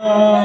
Bye.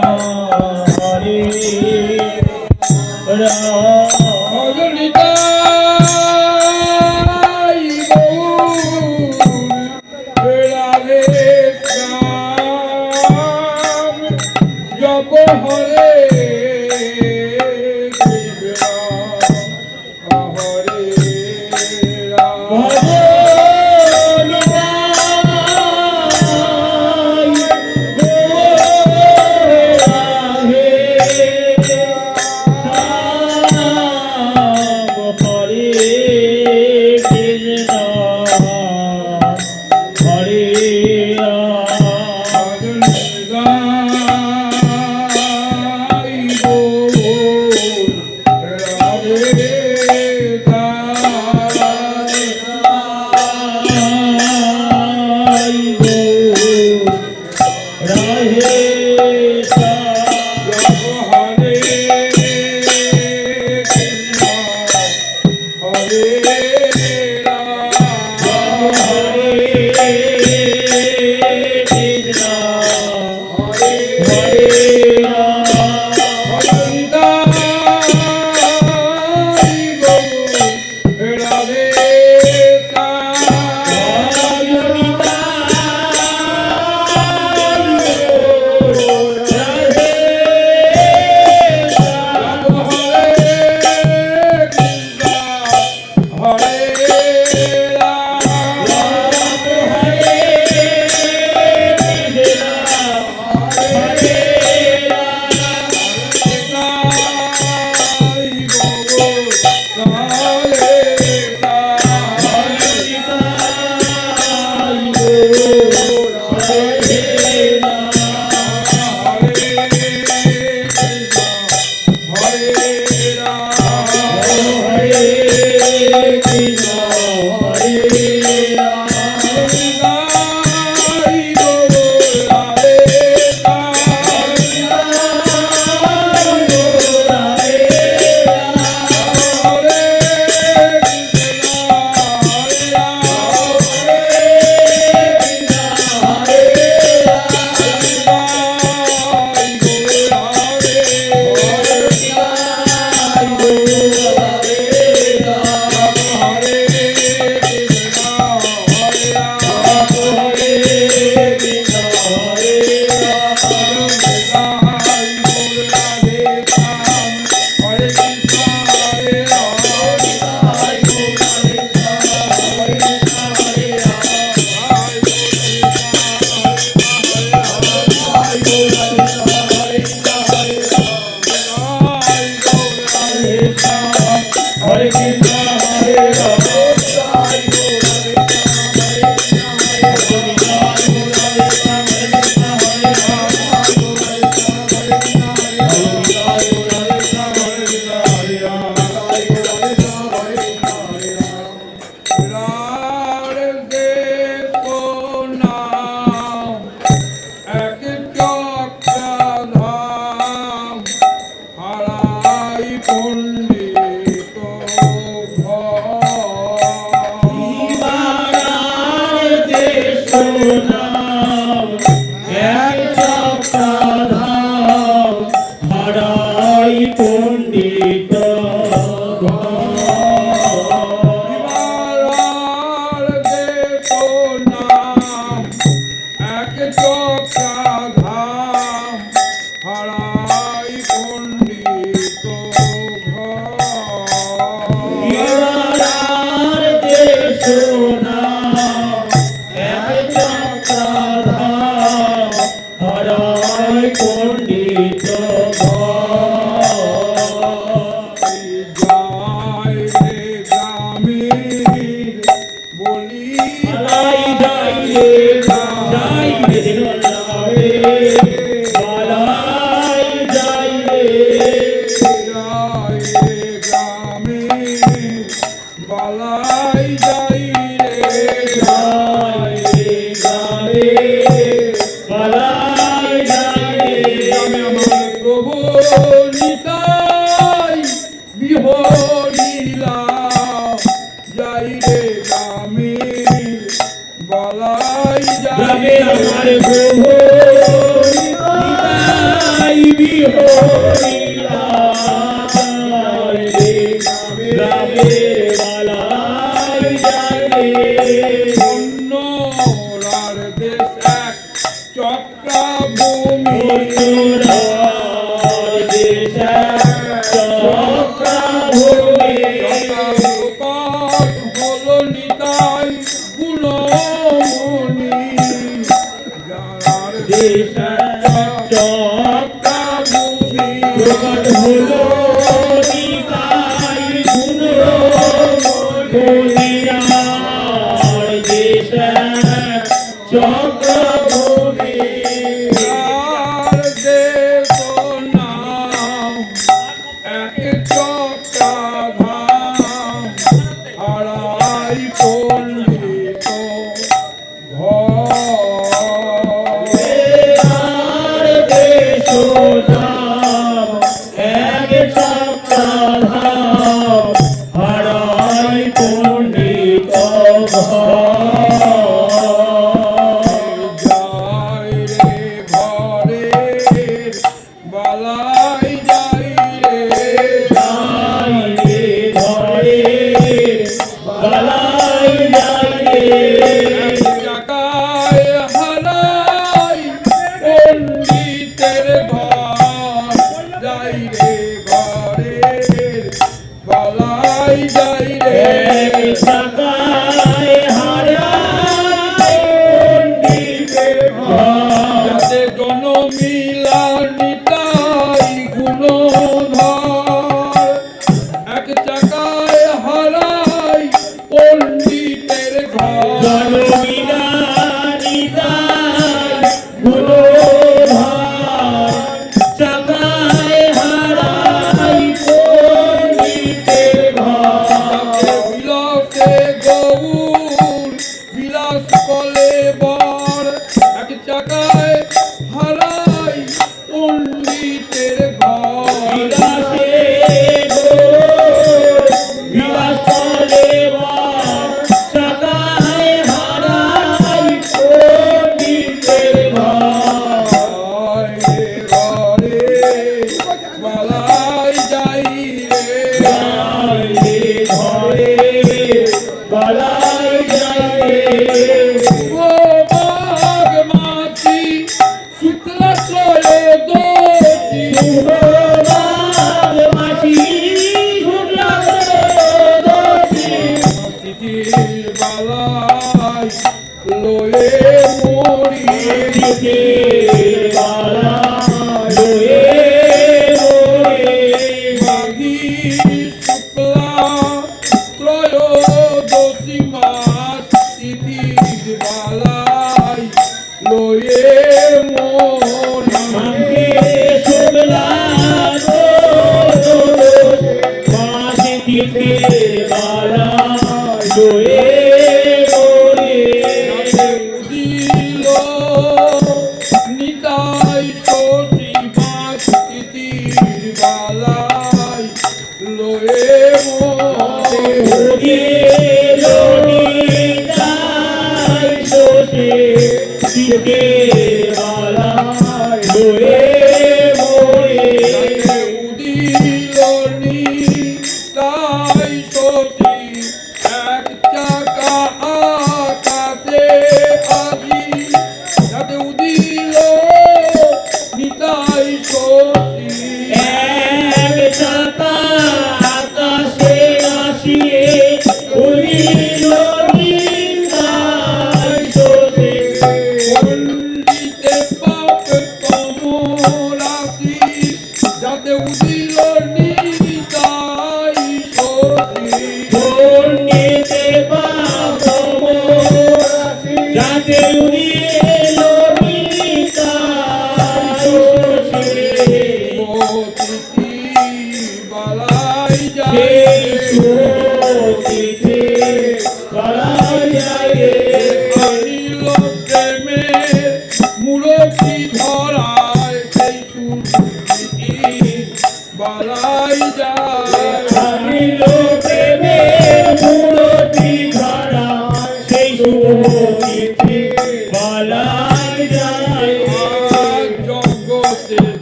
মুরব্বী ধরায় সেই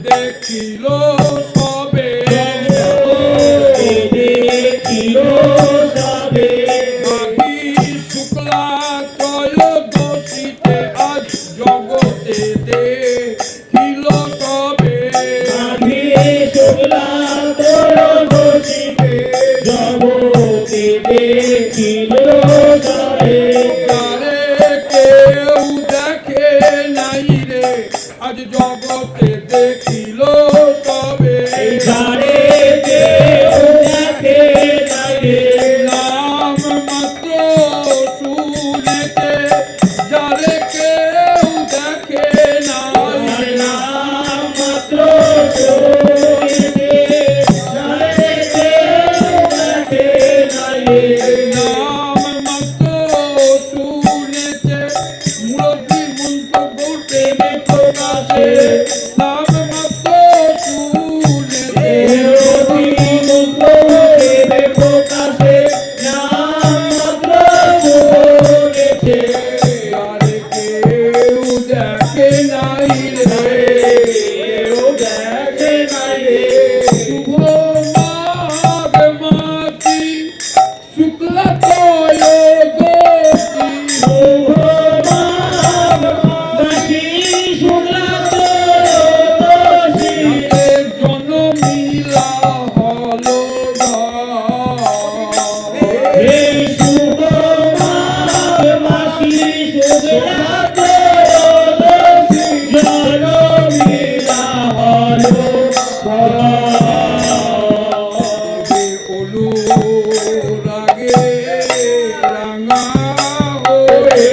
দেখিল সবে দেখিল সবে মাঘী শুক্লা ত্রয়োদশীতে আজ জগতে দেখিল সবে মাঘী শুক্লা ত্রয়োদশীতে জগতে দেখিল সবে তারে কেউ দেখে নাই রে আজ জগতে দেখিল সবে যারে কেউ দেখে নাই রে নাম মাত্র শুনেতে যারে কেউ দেখে নাই নাম মাত্র শুনিতে যারে কেউ দেখে নাই রে নাম মাত্র শুনেতে মুরব্বী মন্তব্য প্রেমে প্রকাশে নাম মাত্র শুনেতে প্রকাশে নাম মাত্র শুনেছে আরে কেউ দেখে নাই রে কেউ দেখে নাই রে শুভ মাঘ মাসি শুক্লা ত্রয়োদশী শুভ মাঘ মাসি শুক্লা ত্রয়োদশী এর জনমিলা হলো হে শুভ মাঘ মাসি শুক্লা ত্রয়োদশী জনমিলা হলো অনুরাগে রাঙা হয়ে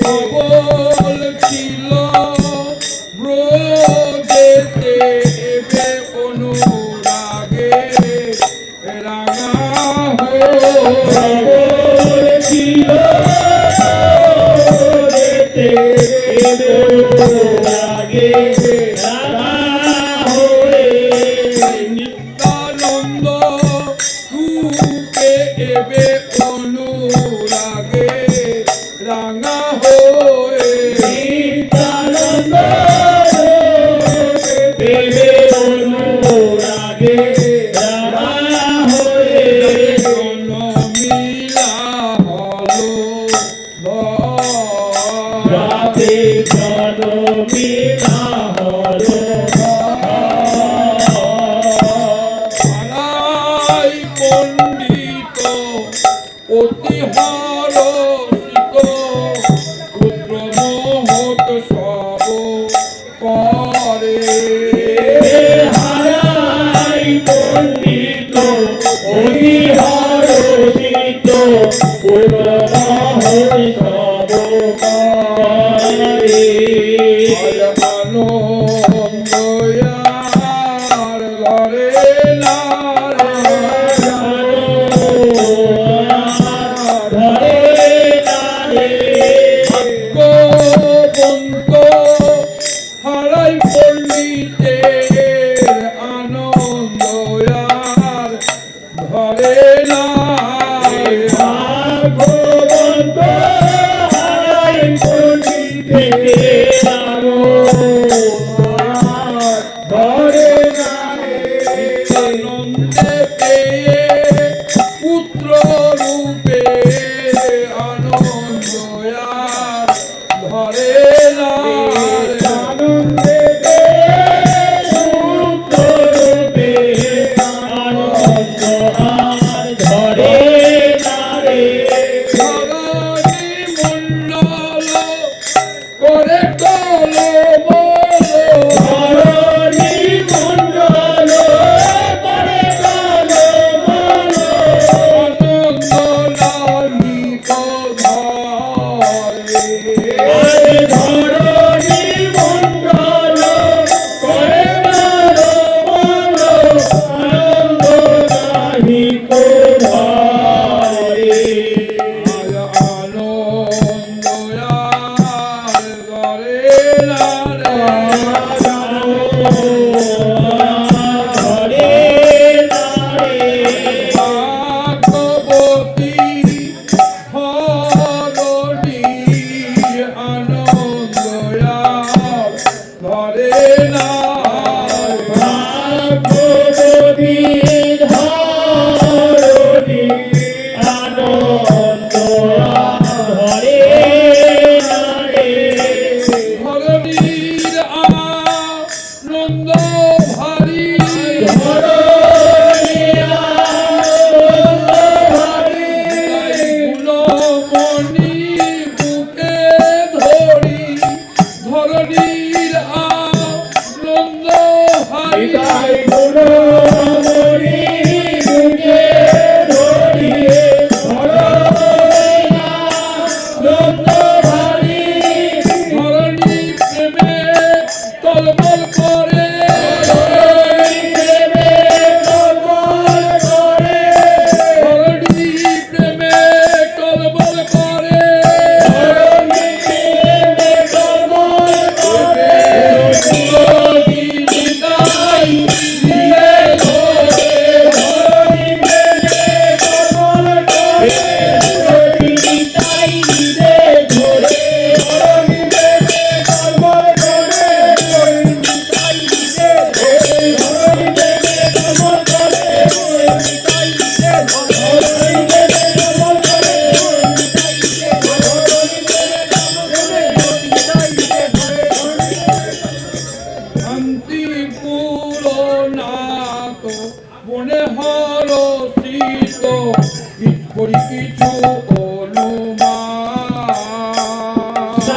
কবল ছিল ব্রজেতে এবে অনুরাগে রাঙা হয়ে নিত্যানন্দ রূপে এবে অনুরাগে রাঙা হয়ে জনমিলা হলো পাড়াই পণ্ডিত অতি হরষিত পুত্র মহৎ সব করে আনন্দয়ার ঘরে ভাগ্যবন্ত হারাই পণ্ডিতের আনন্দয়ার ঘরে আনন্দে পেয়ে পুত্র রূপে আনন্দয়ার ঘরে ধরণী মণ্ডল করে কল আনন্দ নামিত ঘরে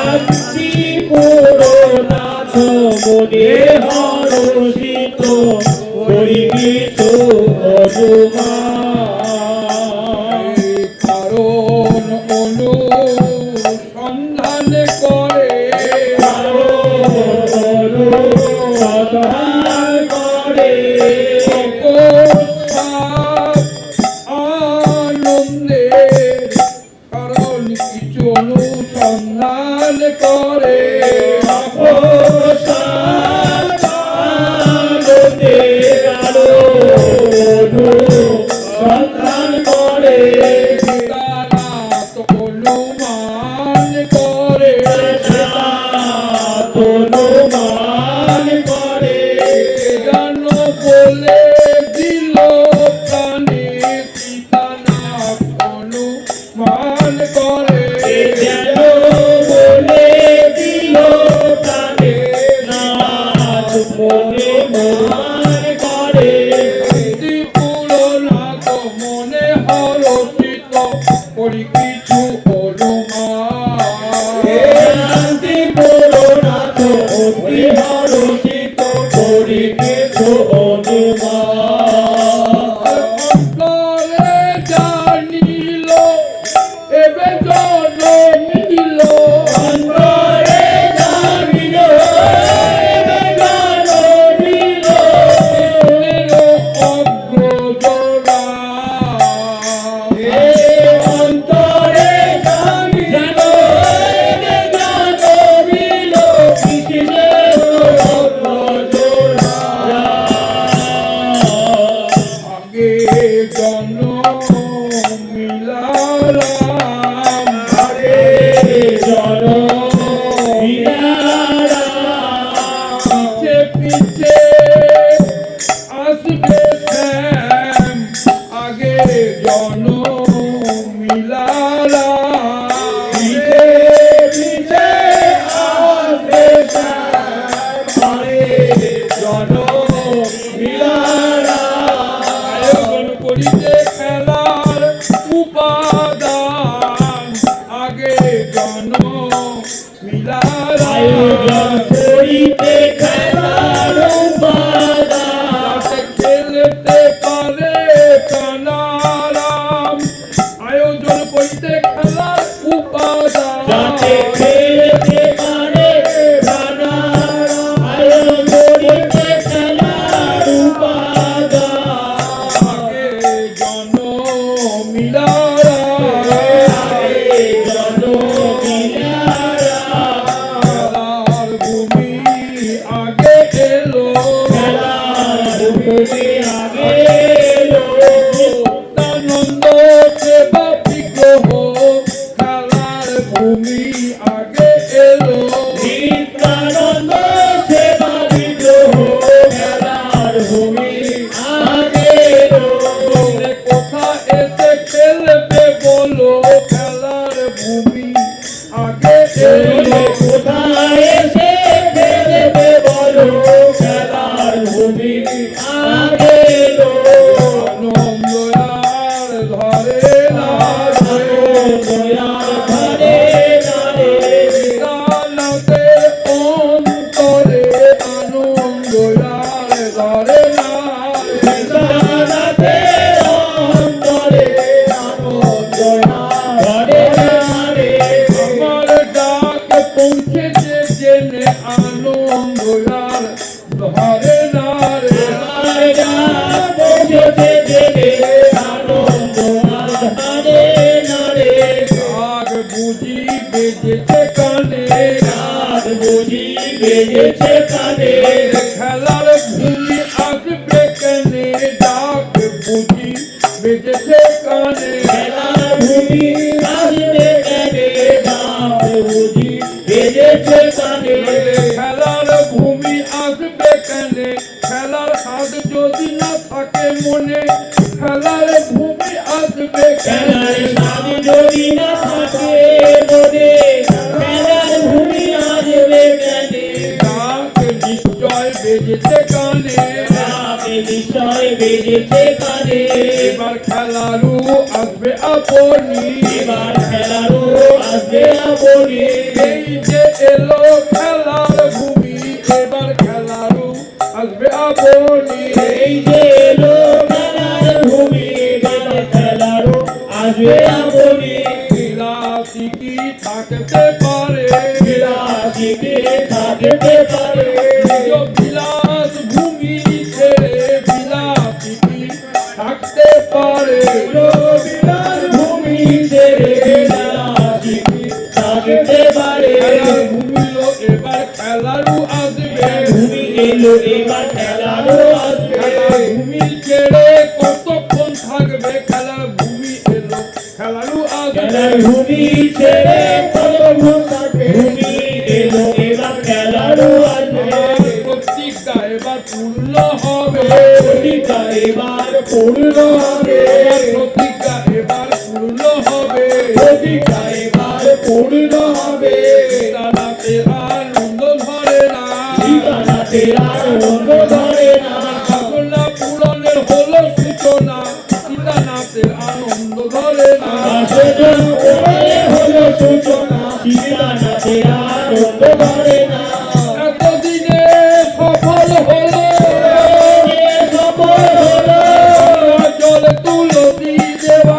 শান্তি পুরনাথ মনে হরষিত করিবিত অনুমান কারণ অনুসন্ধান করে অনুসন্ধান করে আনন্দের কারণ কিছু অনুসন্ধান করে সন্ধান করে তারা তো অনুমান করে অনুমান করে জান বলে দিল প্রাণী সীতানা অনুমান করে যেন বলে দিল প্রাণে নাথ মনে মান করে পুরনাথ মনে হরষিত করি কিছু অনুমান শান্তি পুরনাথ অতি হরষিত করি কিছু অনুমান অন্তরে জানিল এবে জনমিল অন্তরে জানিল এবে জানিল অগ্রজরা অন্তরে জানিল এবে জানিল কিসের অগ্রজরা আগে জনমিলারাম আরে জন মিলারা পিছে পিছে আসবে শ্যাম আগে জনমিলারাম পিছে পিছে আসবে শ্যামারে জন মিলারা আয়োজন করিতে খেলার উপাদান আগে জনমিলারাম আয়োজন করিতে খেলার উপাদান খেলতে পারে কানারাম আয়োজন করিতে খেলার উপাদান যাতে খেলতে পারে প্রাণারা আয়োজন করিতে খেলার উপাদান আগে জনমিলারাম জন মিলারা খেলার ভূমি আগে এলো খেলার ভূমি আগে এলো আনন্দ সেবা বিগ্রহ খেলার ভূমি আগে এলো নিত্যানন্দ সেবা বিগ্রহ খেলার ভূমি আগে এলো তোমরা কোথা এসে খেলবে বলো খেলার ভূমি আগে এলো কোথায় এসে খেলবে বলো খেলার ভূমি আগে এলো আনন্দ আর ধরে না দয়ার ধারে ধারে কানাদের অন্তরে আনন্দ আর ধরে না বিশ্বনাথে অন্তরে আনন্দ ধারে ধারে আমার ডাক পৌঁছেছে জেনে আনন্দ আর ধরে না রে আমার গান পৌঁছেছে জেগে আনন্দ ধারে ধারে কাক বুঝি বেজেছে কানে রাত বুঝি বেজেছে কানে খেলার ভূমি আসবে কেনে ডাক বুঝি বেজেছে কানে খেলার ভূমি আসবে কেনে ডাক বুঝি বেজেছে কানে খেলার ভূমি আসবে কেনে খেলার হাত যদি না থাকে মনে খেলার ভূমি আসবে খেলার কেনে স্বাদ যদি না থাকে মনে খেলার ভূমি আসবে কেনে ডাক নিশ্চয় বেজেছে কানে ডাক নিশ্চয় বেজেছে কানে এবার খেলারু আসবে আপনি এবার খেলারও আসবে আপনি এই যে এলো খেলার ভূমি এবার খেলারু আসবে আপনি এই যে এলো খেলার ভূমি এবার খেলারও আসবে আপনি বিলাসী কি থাকতে পারে বিলাসী কে থাকতে পারে নিজ বিলাস ভূমি ছেড়ে বিলাসী কি থাকতে পারে বিলাস ভূমি ছেড়ে বিলাসী কে থাকতে পারে খেলার ভূমিলো এবার খেলারু আসবে ভূমি এলো এবার খেলারও আসবে খেলার ভূমি ছেড়ে কতক্ষণ থাকবে খেলার ভূমি এলো খেলারু খেলার আসবে ভূমি ছেড়ে কতক্ষণ থাকবে ভূমি এলো এবার খেলারও আসবে প্রতিজ্ঞা এবার পূর্ণ হবে প্রতিজ্ঞা এবার পূর্ণ হবে প্রতিজ্ঞা এবার পূর্ণ হবে প্রতিজ্ঞা এবার পূর্ণ হবে তারাতে আনন্দ ধরে না ঠিকানাতে আর অন্য ধরে না বাসনা পূরণের হলো সূচনা সীতানাথের আনন্দ ধরে না বাসনা পূরণে হলো সূচনা ঠিকানাতে আর অন্য ধরে না এতদিনে সফল হলো সফল হলো জল তুলসী দেওয়া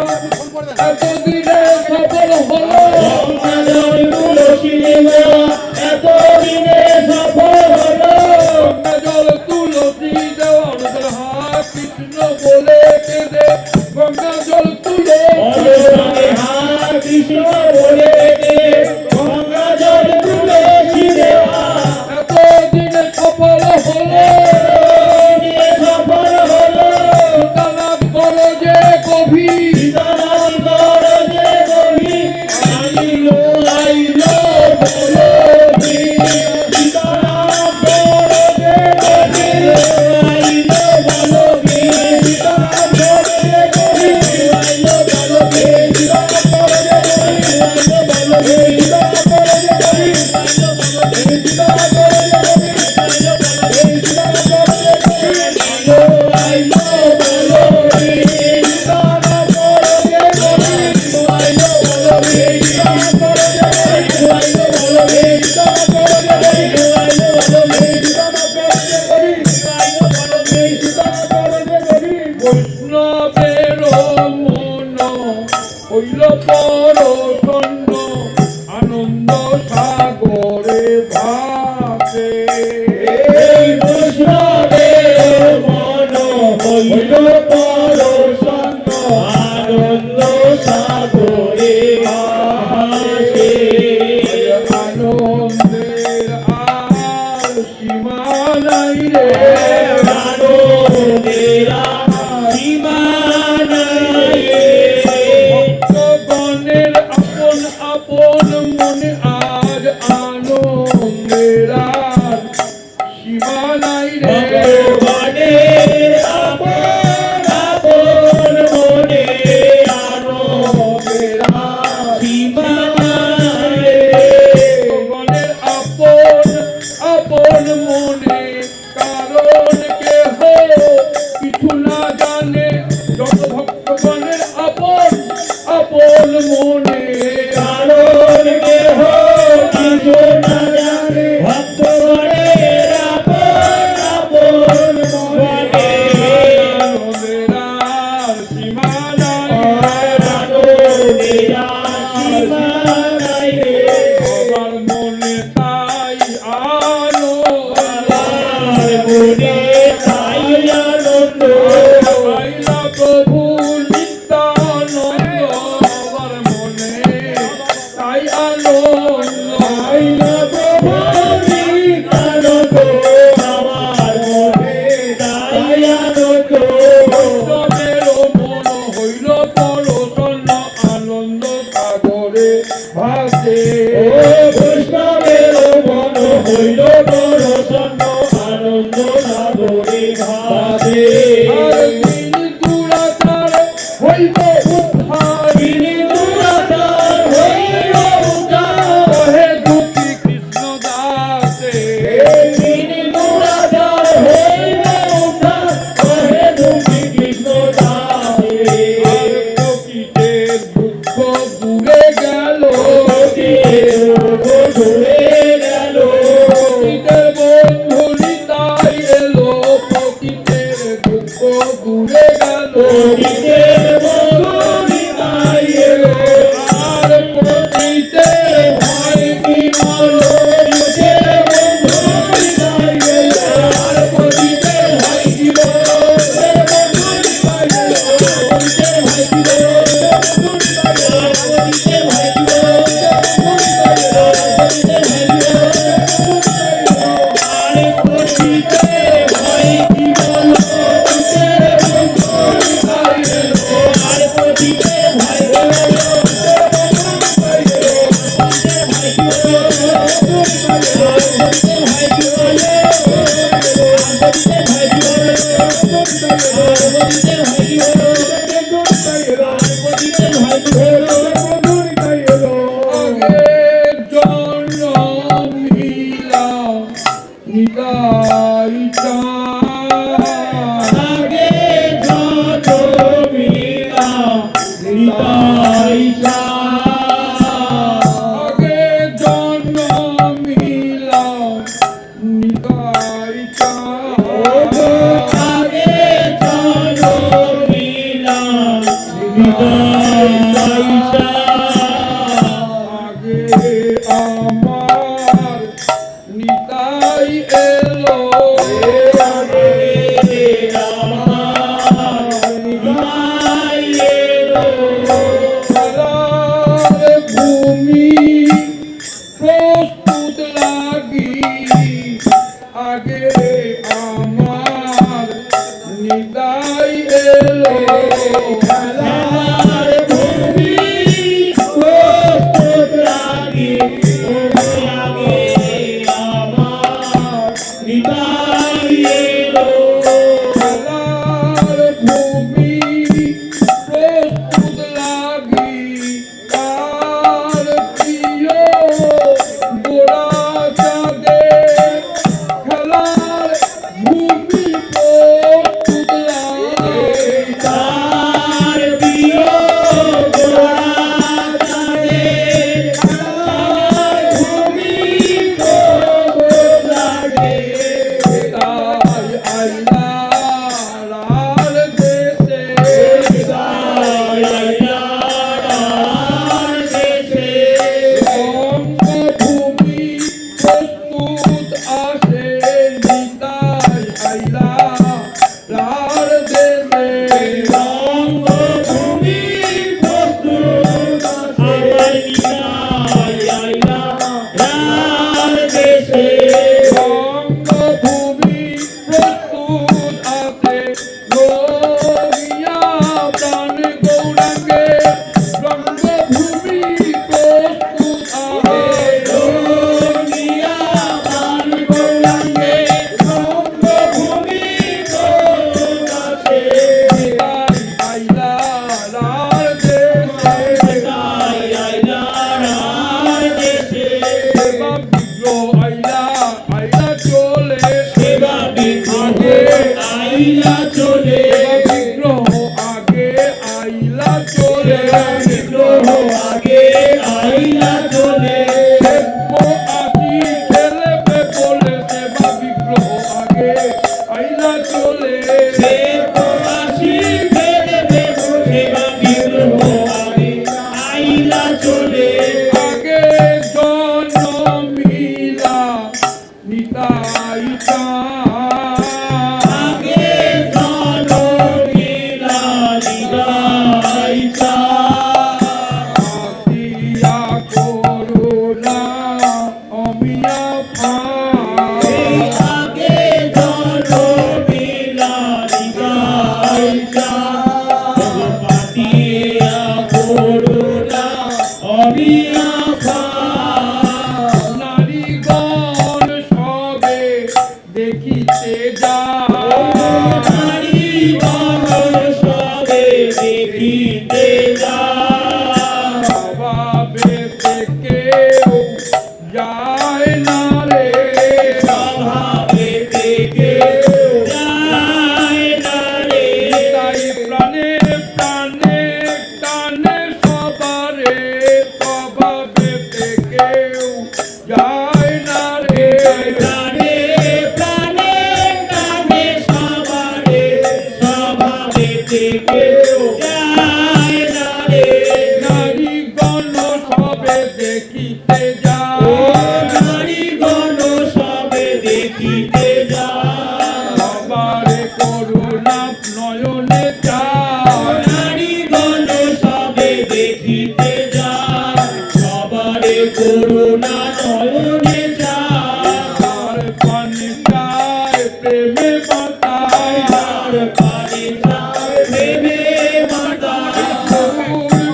এতদিনে সফল হলো গঙ্গাজল তুলসী দেওয়া এতদিনে সফল হলো জল তুলসী দেওয়া কৃষ্ণ বলে কেঁদে গঙ্গা জল তুলে অলসনে হার কৃষ্ণ বলে দে গঙ্গাজল তুলসী দেওয়া এতদিনে সফল হলো সফল হলো সীতানাথ বড় যে গভীর সীতারাম গরজে গভীর আইলো আইলো বলো বীর সীতারাম গরজে গভীর আইলো বলো বীর সীতারাম গরজে গভীর আইলো বলো বীর সীতারাম গরজে গভীর আইলো বলো বীর সীতারাম গরজে গভীর আইলো বলো বীর সীতারাম গরজে গভীর আইলো বলো বীর সীতারাম গরজে গভীর আইলো আইলো বলো বীর সীতারাম গরজে গভীর আইলো বলো বীর সীতারাম গরজে গভীর আইলো বলো বীর সীতারাম গরজে গভীর আইলো বলো বীর সীতারাম গরজে গভীর আইলো বলো বীর সীতারাম গরজে গভীর বৈষ্ণবের মন হইল পরশন্ন আনন্দ সাগরে ভাসে এই বৈষ্ণবের মন হইল পরশন্ন আনন্দ সাগরে ভাসে আনন্দের আর সীমা নাই রে আনন্দেরা সীমা নাই ভক্তগণের আপন আপন মনে আজ আনন্দের আর সীমা নাই রে ভগবানের আপন আপন মনে আনন্দেরা সীমা নাই ভগবানের আপন আপন মনে কারণ কেহ কিছু না জানে যত ভক্তগণের আপন আপন মনে কারণ কেহ কিছু না জানে ভক্তগণের আপন আপন মনে আনন্দের আর সীমা নাই আনন্দেরা সীমা নাই রে সবার মনে তাই আনন্দ আমার মনে তাই আনন্দ পাইলা প্রভু নিত্যানন্দ সবার মনে তাই আনন্দ আইলা প্রভু নিত্যানন্দ আমার মনে তাই আনন্দ বৈষ্ণবের মন হইল পরশন্ন আনন্দ সাগরে ভাসে ও বৈষ্ণবের মন হইল পরশন্ন আনন্দ সাগরে ভাসে আর দিন দুরাচার হইব উদ্ধার তিনি দুরাচার হইল উদ্ধার হে দুঃখী কৃষ্ণ দাসে তিনি দুরাচার হইল উদ্ধার কহে তুমি কৃষ্ণ দাসে আর প্রকৃতির দুঃখ দূরে গেল ধরে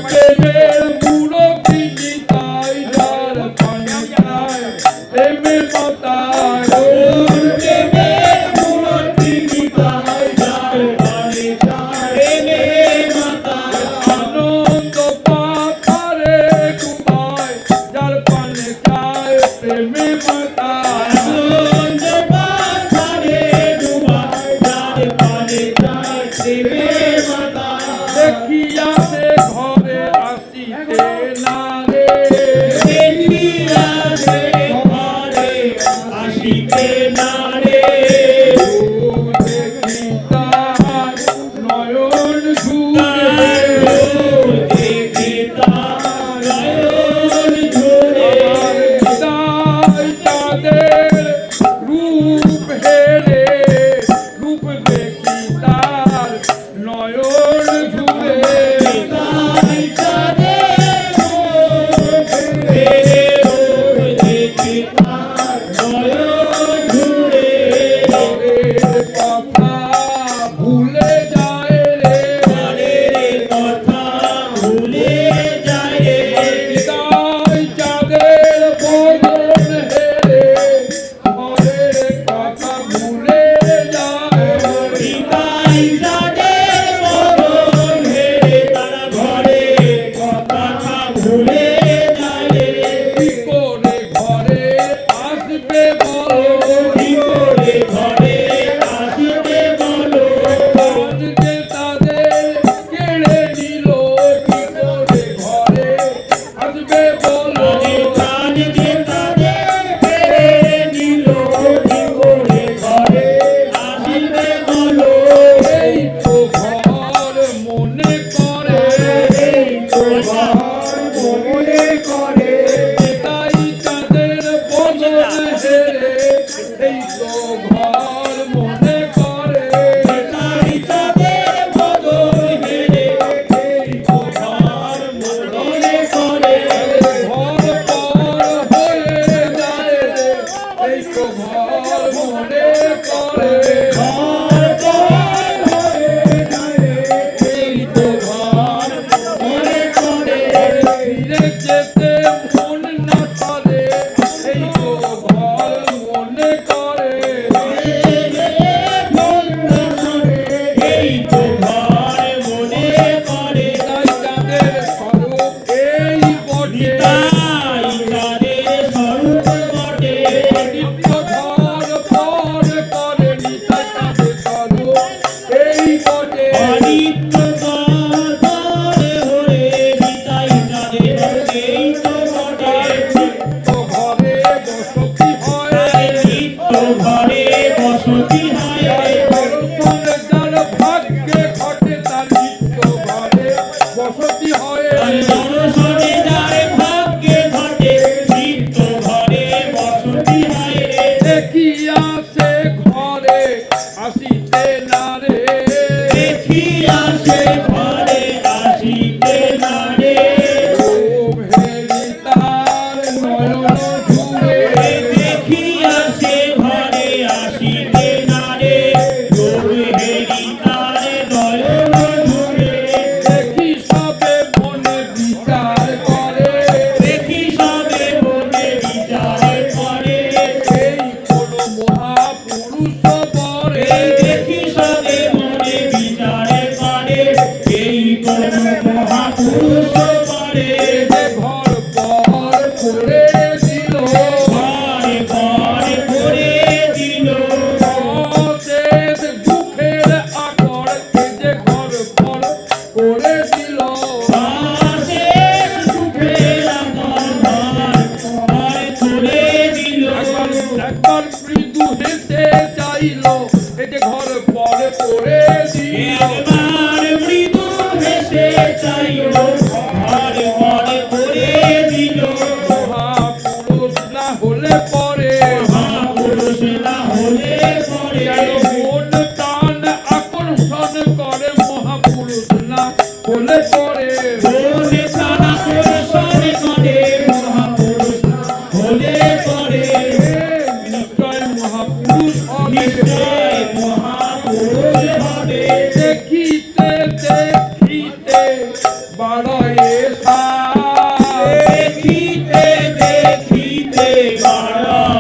প্রেমের মুরব্বি নিতাই যার পানি প্রেমে মাতায় প্রেমে মূর্তি নিতাই যার পানে যায় প্রেমে মাতায় আনন্দ পাথারে ডুবায় যার পানে যায় প্রেমে মাতায় আনন্দ পাথারে ডুবায় যার পানে যায় প্রেমে মাতায় দেখিয়া সে ঘরে আসিতে না রে দেখিয়া সে ঘরে আসিতে না রে দেখি তাহার নয়ন ঝুরে দেখি তার নয়ন ঝরে তাই তাদের রূপ হেরে রূপ দেখি তার নয়ন ঝুরে তাই তাদের দেখি তার নয়ন ঝরে পরের কথা ভুলে যায় রে পরের কথা ভুলে যায় রে তাই তাদের বদন হেরে পরের কথা ভুলে যায় পিতাই যাদের বদন হেরে তারা ঘরে কথা ভুলে যায় রে কি করে ঘরে আসবে বলো কি করে ঘরে আসবে বলো আজকে তাদের কেড়ে নিল কি করে ঘরে আসবে বলো প্রাণ যে তাদের কেড়ে নিল কি করে ঘরে আসবে বলো এই তো ঘর মনে করে এই তো ঘর মনে করে তাই তাদের বদন হেরে এই তো ঘর মনে করে তাই তাদের বদন হেরে এই তো ঘর মনে করে ঘর পর হয়ে যায় রে এই তো ঘর মনে করে ঘর পর হয়ে যায় এই তো ঘর মনে করে ফিরে যেতে মন না করে এই তো ঘর মনে করে এই তো ঘর মনে করে তাই তাদের স্বরূপ এই বটে তাই তাদের স্বরূপ বটে নিত্য ঘর পর করে নিতাই তাদের স্বরূপ এই বটে অনিত্য গদরে হরে নিতাই তাদের এই তো বটে নিত্য ঘরে বসতি হয় নিত্য ঘরে বসতি হয় দর্শন যার ভাগ্যে ঘটে তার নিত্য ঘরে বসতি হয় দর্শনে যার ভাগ্যে ঘটে নিত্য ঘরে বসতি হয় রে দেখিয়া সে ঘরে আসিতে না রে দেখিয়া সে ঘরে আসিতে না রে লোভ হেরি তার নয়ন ঝুরে দেখিয়া সে ঘরে আসিতে না রে লোভ হেরি তার নয়ন ঝরে দেখি সবে মনে বিচার করে দেখি সবে মনে বিচার করে এই কোন মহাপুরুষ বরে দেখি সবে মনে বিচার করে এই কোন মহাপুরুষ করে যে ঘর পর করে দিল ঘরে ঘরে করে দিল অশেষ দুঃখের আকর কে যে ঘর পর করে দিল শেষ সুখের ঘর করে দিল একবার মৃদু হেসে চাইল এই যে ঘর পর করে দিল একবার মৃদু হেসে চাইল ঘর ঘর করে দিল মহাপুরুষ না হলে পরে মহাপুরুষ না হলে পরে যেন মন টান আকর্ষণ করে মহাপুরুষ না হলে পরে মনে প্রাণ আকর্ষণ করে মহাপুরুষ হলে পরে নিশ্চয় মহাপুরুষ হবে নিশ্চয় মহাপুরুষ হবে দেখিতে দেখিতে বাড়ায় দেখিতে দেখিতে বাড়ায়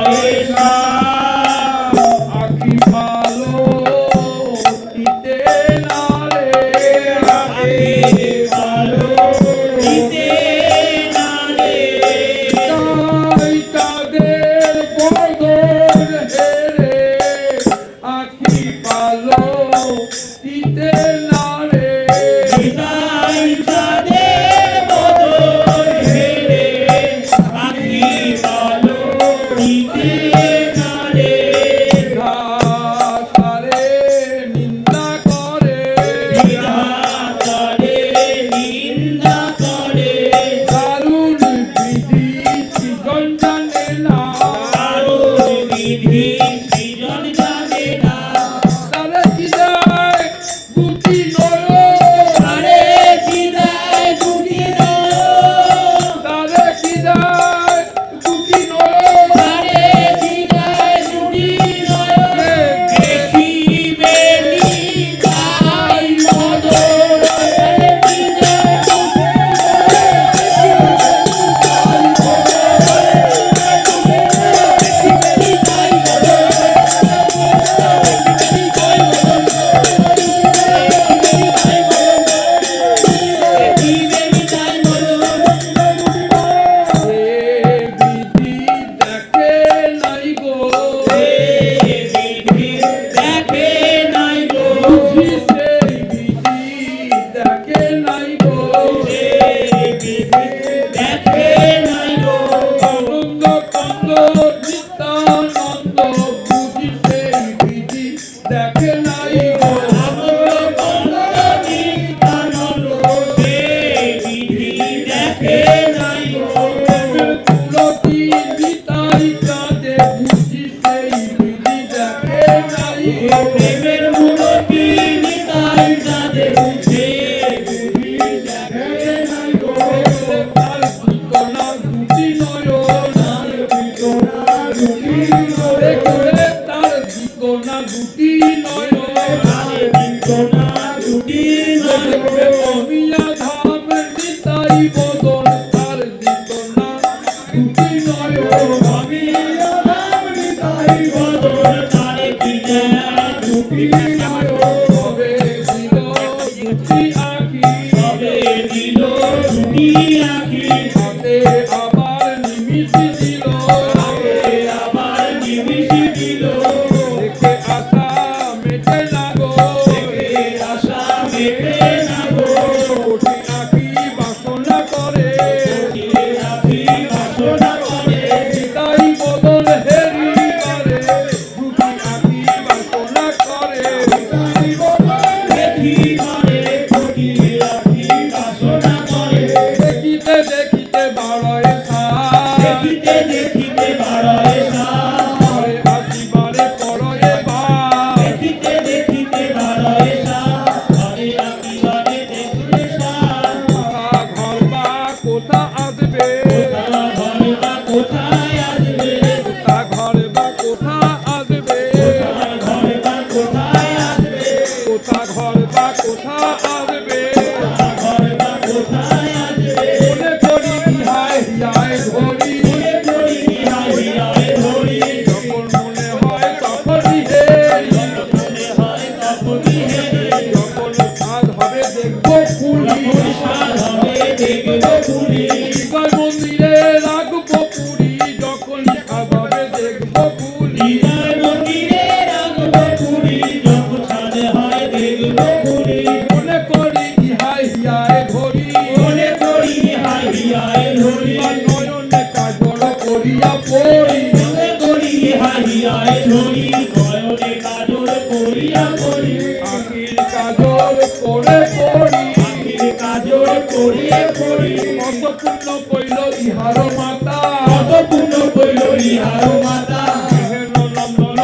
দিতে না রে বিধাতারে নিন্দা করে বিধাতারে নিন্দা করে দারুণ বিধি সৃজন জানে না কারণ বিধি সৃজন জানে না তারে কি দেয় দুটি নয়ন তারে কি দেয় দুটি নয়ন তারে কি দেয় দুটি নয়ন তারে কি দেয় দুটি নয়ন দেখিবে নিতাই মদন তারে কি দেয় দেখিবে নিতাই মদন এ বিধি দেখে নাই গো বিধি দেখে নাই গো বুঝি সেই বিধি দেখে নাই গো বিধি দেখে নাই গো আনন্দ কন্দ নিত্যানন্দ বুঝি সেই বিধি দেখে নাই গো তুলসী নিতাই কাঁদে বুঝি সেই বিধি দেখে নাই গো তার ঠিকানা দুটি নয়ন দেখলে তার ঠিকানা দুটি নয়ন অমিয়া ধাম নিতাই বদন তার ঠিকানা দুটি নয়ন তবে দিল দুটি আঁখি হাতে আবার নিমিষি দিল দেখে আশা মেটে না গো কোটি আঁখি বাসনা করে নিতাই বদন হেরি করে দুটি আঁখি বাসনা করে দেখিতে দেখিতে বাড়য় ঘরে আসিবারে পড়য়ে বা কোথা ঘর বা কোথা আসবে কোথায় আসবে কোথা ঘর বা কোথা আসবে কোথায় আসবে কোথা ঘর বা কোথা আসবে কোথায় আসবে মনে করি হিয়ায় হিয়ায় ধরি যখন মনে হয় তখনই হে যখন সাধ হবে দেখবো ফুলি শিকার মন্দিরে রাখবো পুরি যখন সাধ হবে দেখবো ফুলি মনে করি হিয়ায় হিয়ায় ধরি আর নয়নে কাজল করিয়া পড়ি আখির কাজল করে পড়ি কত পূর্ণ কইল ইহার মাতা হেন নন্দন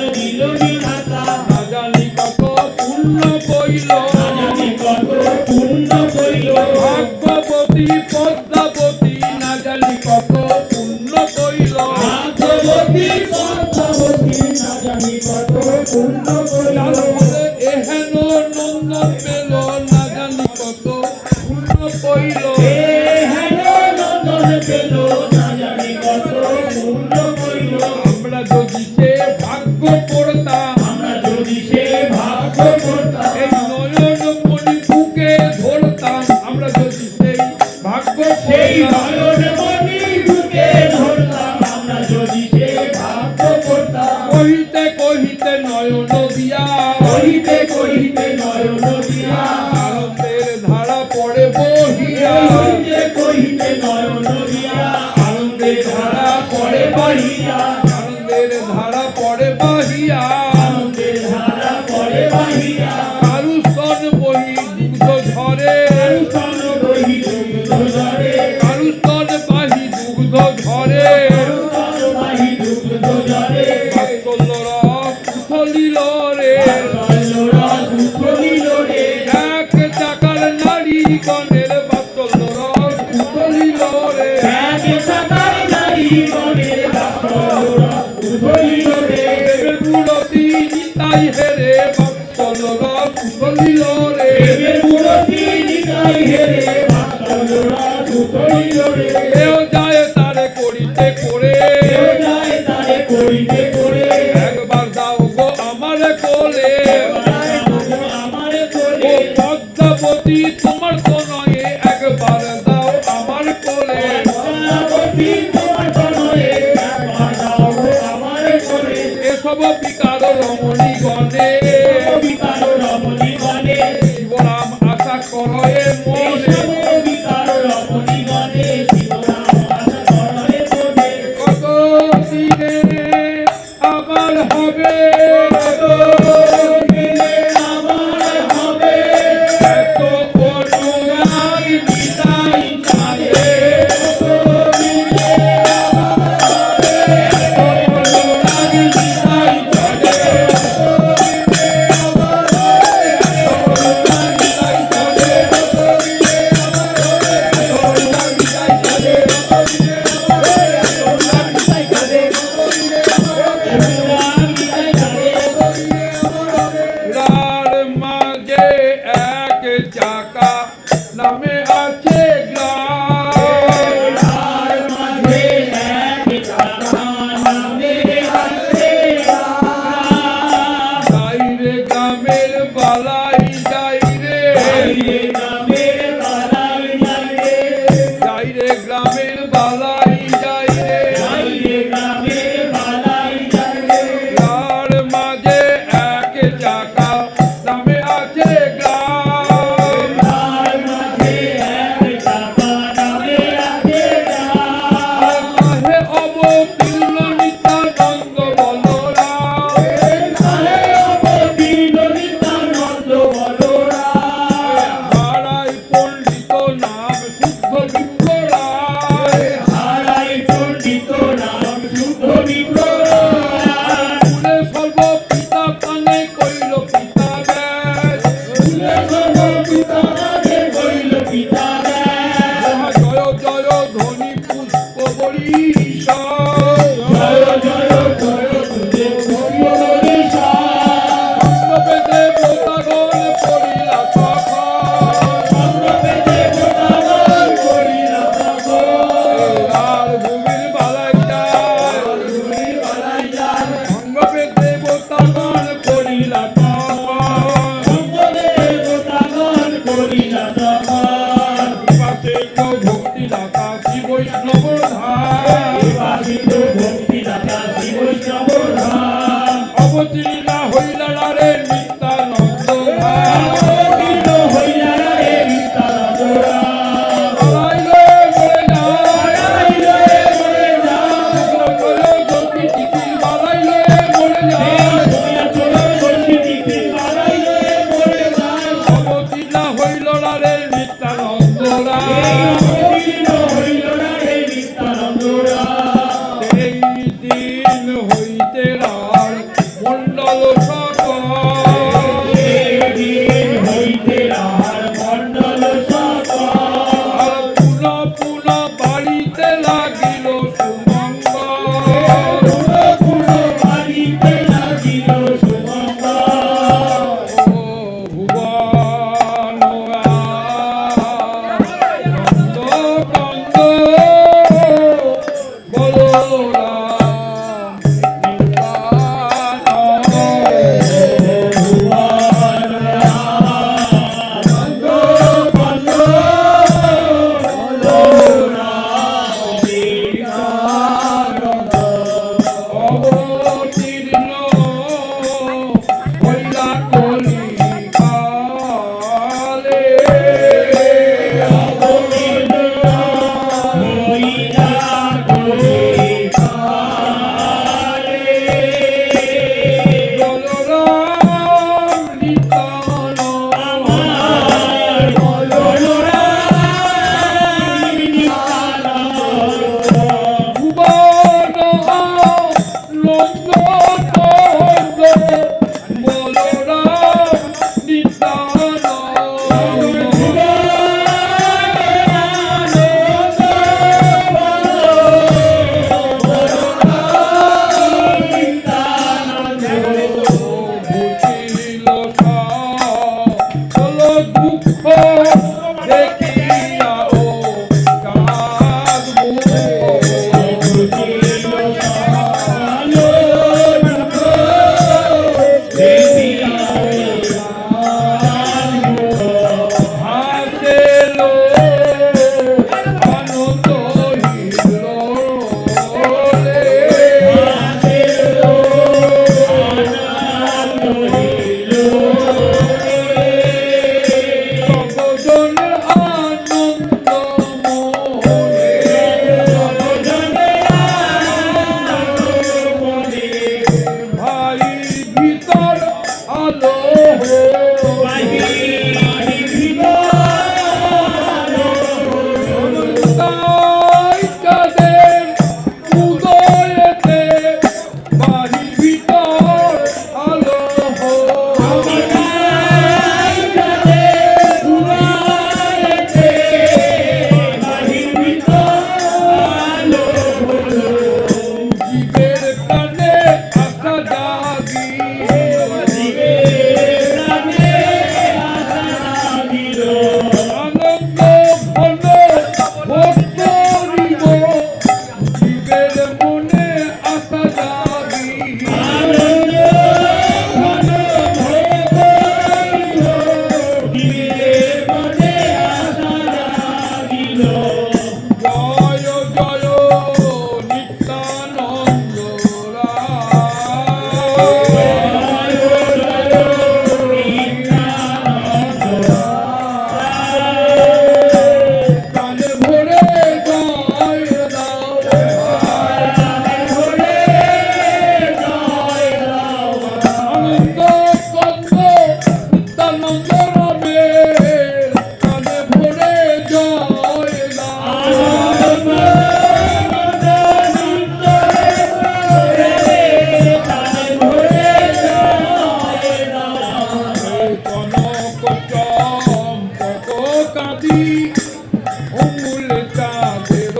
দিল বিধাতা না জানি কত পূর্ণ কইল ভাগ্যবতী পদ্মাবতী না জানি কত পূর্ণ কইল যার ফলে এহেন নন্দন পেল না জানি কত পূর্ণ কইল আমরা যদি সে ভাগ্য পড়তাম এই নয়ন মণি বুকে ধরতাম আমরা যদি সেই ভাগ্য পড়তাম কহিতে কহিতে নয়ন দিয়া আনন্দের ধারা পড়ে বহিয়া উতরিল রে কেউ যায় তারে করিতে করে কেউ যায় তারে করিতে করে একবার দাও গো আমার কোলে আমার ও কোলে পদ্মাবতী তোমার তো নয় একবার দাও আমার কোলে পদ্মাবতী তোমার তনয়ে একবার দাও গো আমার কোলে এসব বিকার রমণী গণে বিকার রমণী গণে শিবরাম আশা করো এ মনে এসব বিকার রমণী গণে শিবরাম আশা করয়ে মনে কত দিনে আবার হবে দিনে আমার হবে এত অনুরাগ বিদায় চাহে দিনে অনুরাগ বিদায় চাহে রার মাঝে এক চাকা নামে আছে গ্রাম মাঝে এক চাকা নামে আছে যাই রে গ্রামের বালাই যাই রে গ্রামের বালাই যাইরে যাই রে গ্রামের বালাই যাই রে গ্রামের বালাই যাইরে রার মাঝে এক চাকা নামে আছে গ্রাম তার মাঝে এক চাকা নামে আছে কাহে অবতীর্ণ নিত্যানন্দ বলরাম তারে অবতীর্ণ নিত্যানন্দ বলরাম হারাই পণ্ডিত নাম শুদ্ধ বিপ্ররায় হারাই পণ্ডিত নাম শুদ্ধ বিপ্ররাম কুলে সর্ব পিতা কানে কইল পিতা ব্যাস কুলে সর্ব পিতা নামে কইল পিতা মহা জয় জয় ধ্বনি পুষ্প বরিষ জয় জয় জয় তুজে করিল নিশা বেদে বোতাগণ পড়িলা তখন চন্দ্রপেতে গোটাগণ করিল তখন লাল ভূমির বালাই যায় ধুলি বালাই যায় অঙ্গবেদে বোতাগণ পড়িলা তখন চন্দ্রপেতে গোটাগণ করিল তখন পাশে ভক্তি দাতা শ্রী বৈষ্ণব ধাম বাসিত ভক্তি দাতা শ্রী বৈষ্ণব ধাম অবতীর্ণা হইলা রে নিত্যানন্দ ধাম অবতীর্ণ হইলা রে নিত্যানন্দ রাম বালাইলে মরে যায় বালাইলে মরে যায় জলদি টিকি বালাইলে মরে যায় দুনিয়া চলো বলছি দিকে বালাইলে মরে যায় অবতীর্ণা হইল রে নিত্যানন্দ ধাম অবতীর্ণ হইল রে নিত্যানন্দ রাম জয় জয় নিত্যানন্দ প্রাণে ভরে জয় দাও আনন্দ কন্দ নিত্যানন্দ রামে প্রাণে ভরে জয় দাও কনক চম্পক কাঁদি অমূল চাঁদের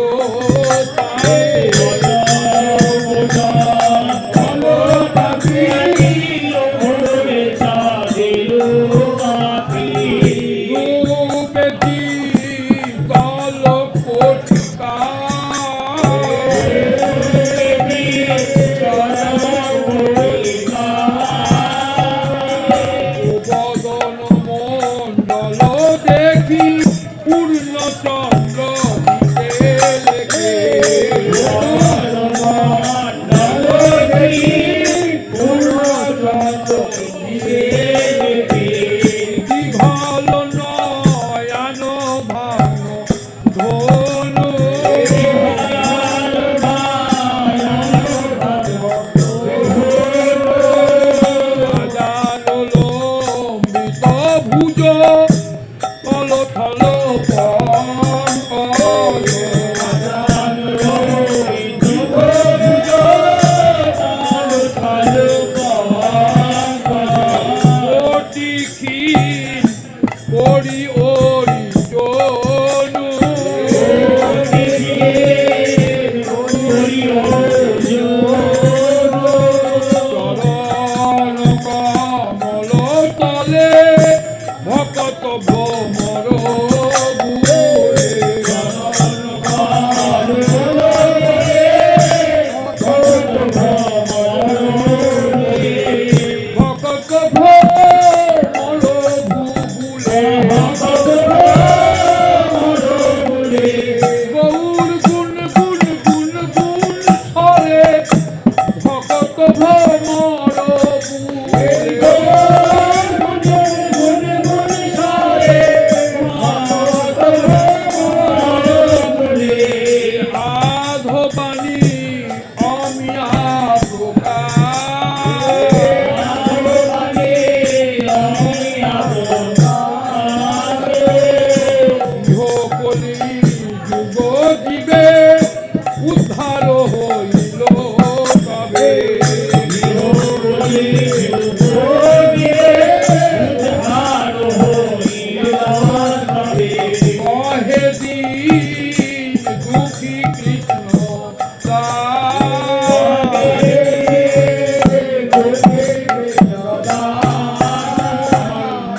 রূপেতি কল পটিকা বদন মণ্ডল দেখি পূর্ণ চন্দ্র দিতে লেখে দীঘল নয়ন ভাঙ ধনু বাজানো লম্বিত ভুজ থল থল পঙ্কজ কোটি ক্ষীর করি ওরি চনু চরণ কমল তলে ভকত ভ্রমর গুরে ভকত ভ্রমর গুলে গৌর গুণ গুণ গুণ গুণ হরে ভকত ভ্রমর আধবাণী অমিয়া ইহকলি যুগ জীবে উদ্ধার হইল তবে কহে দিন দুঃখী কৃষ্ণ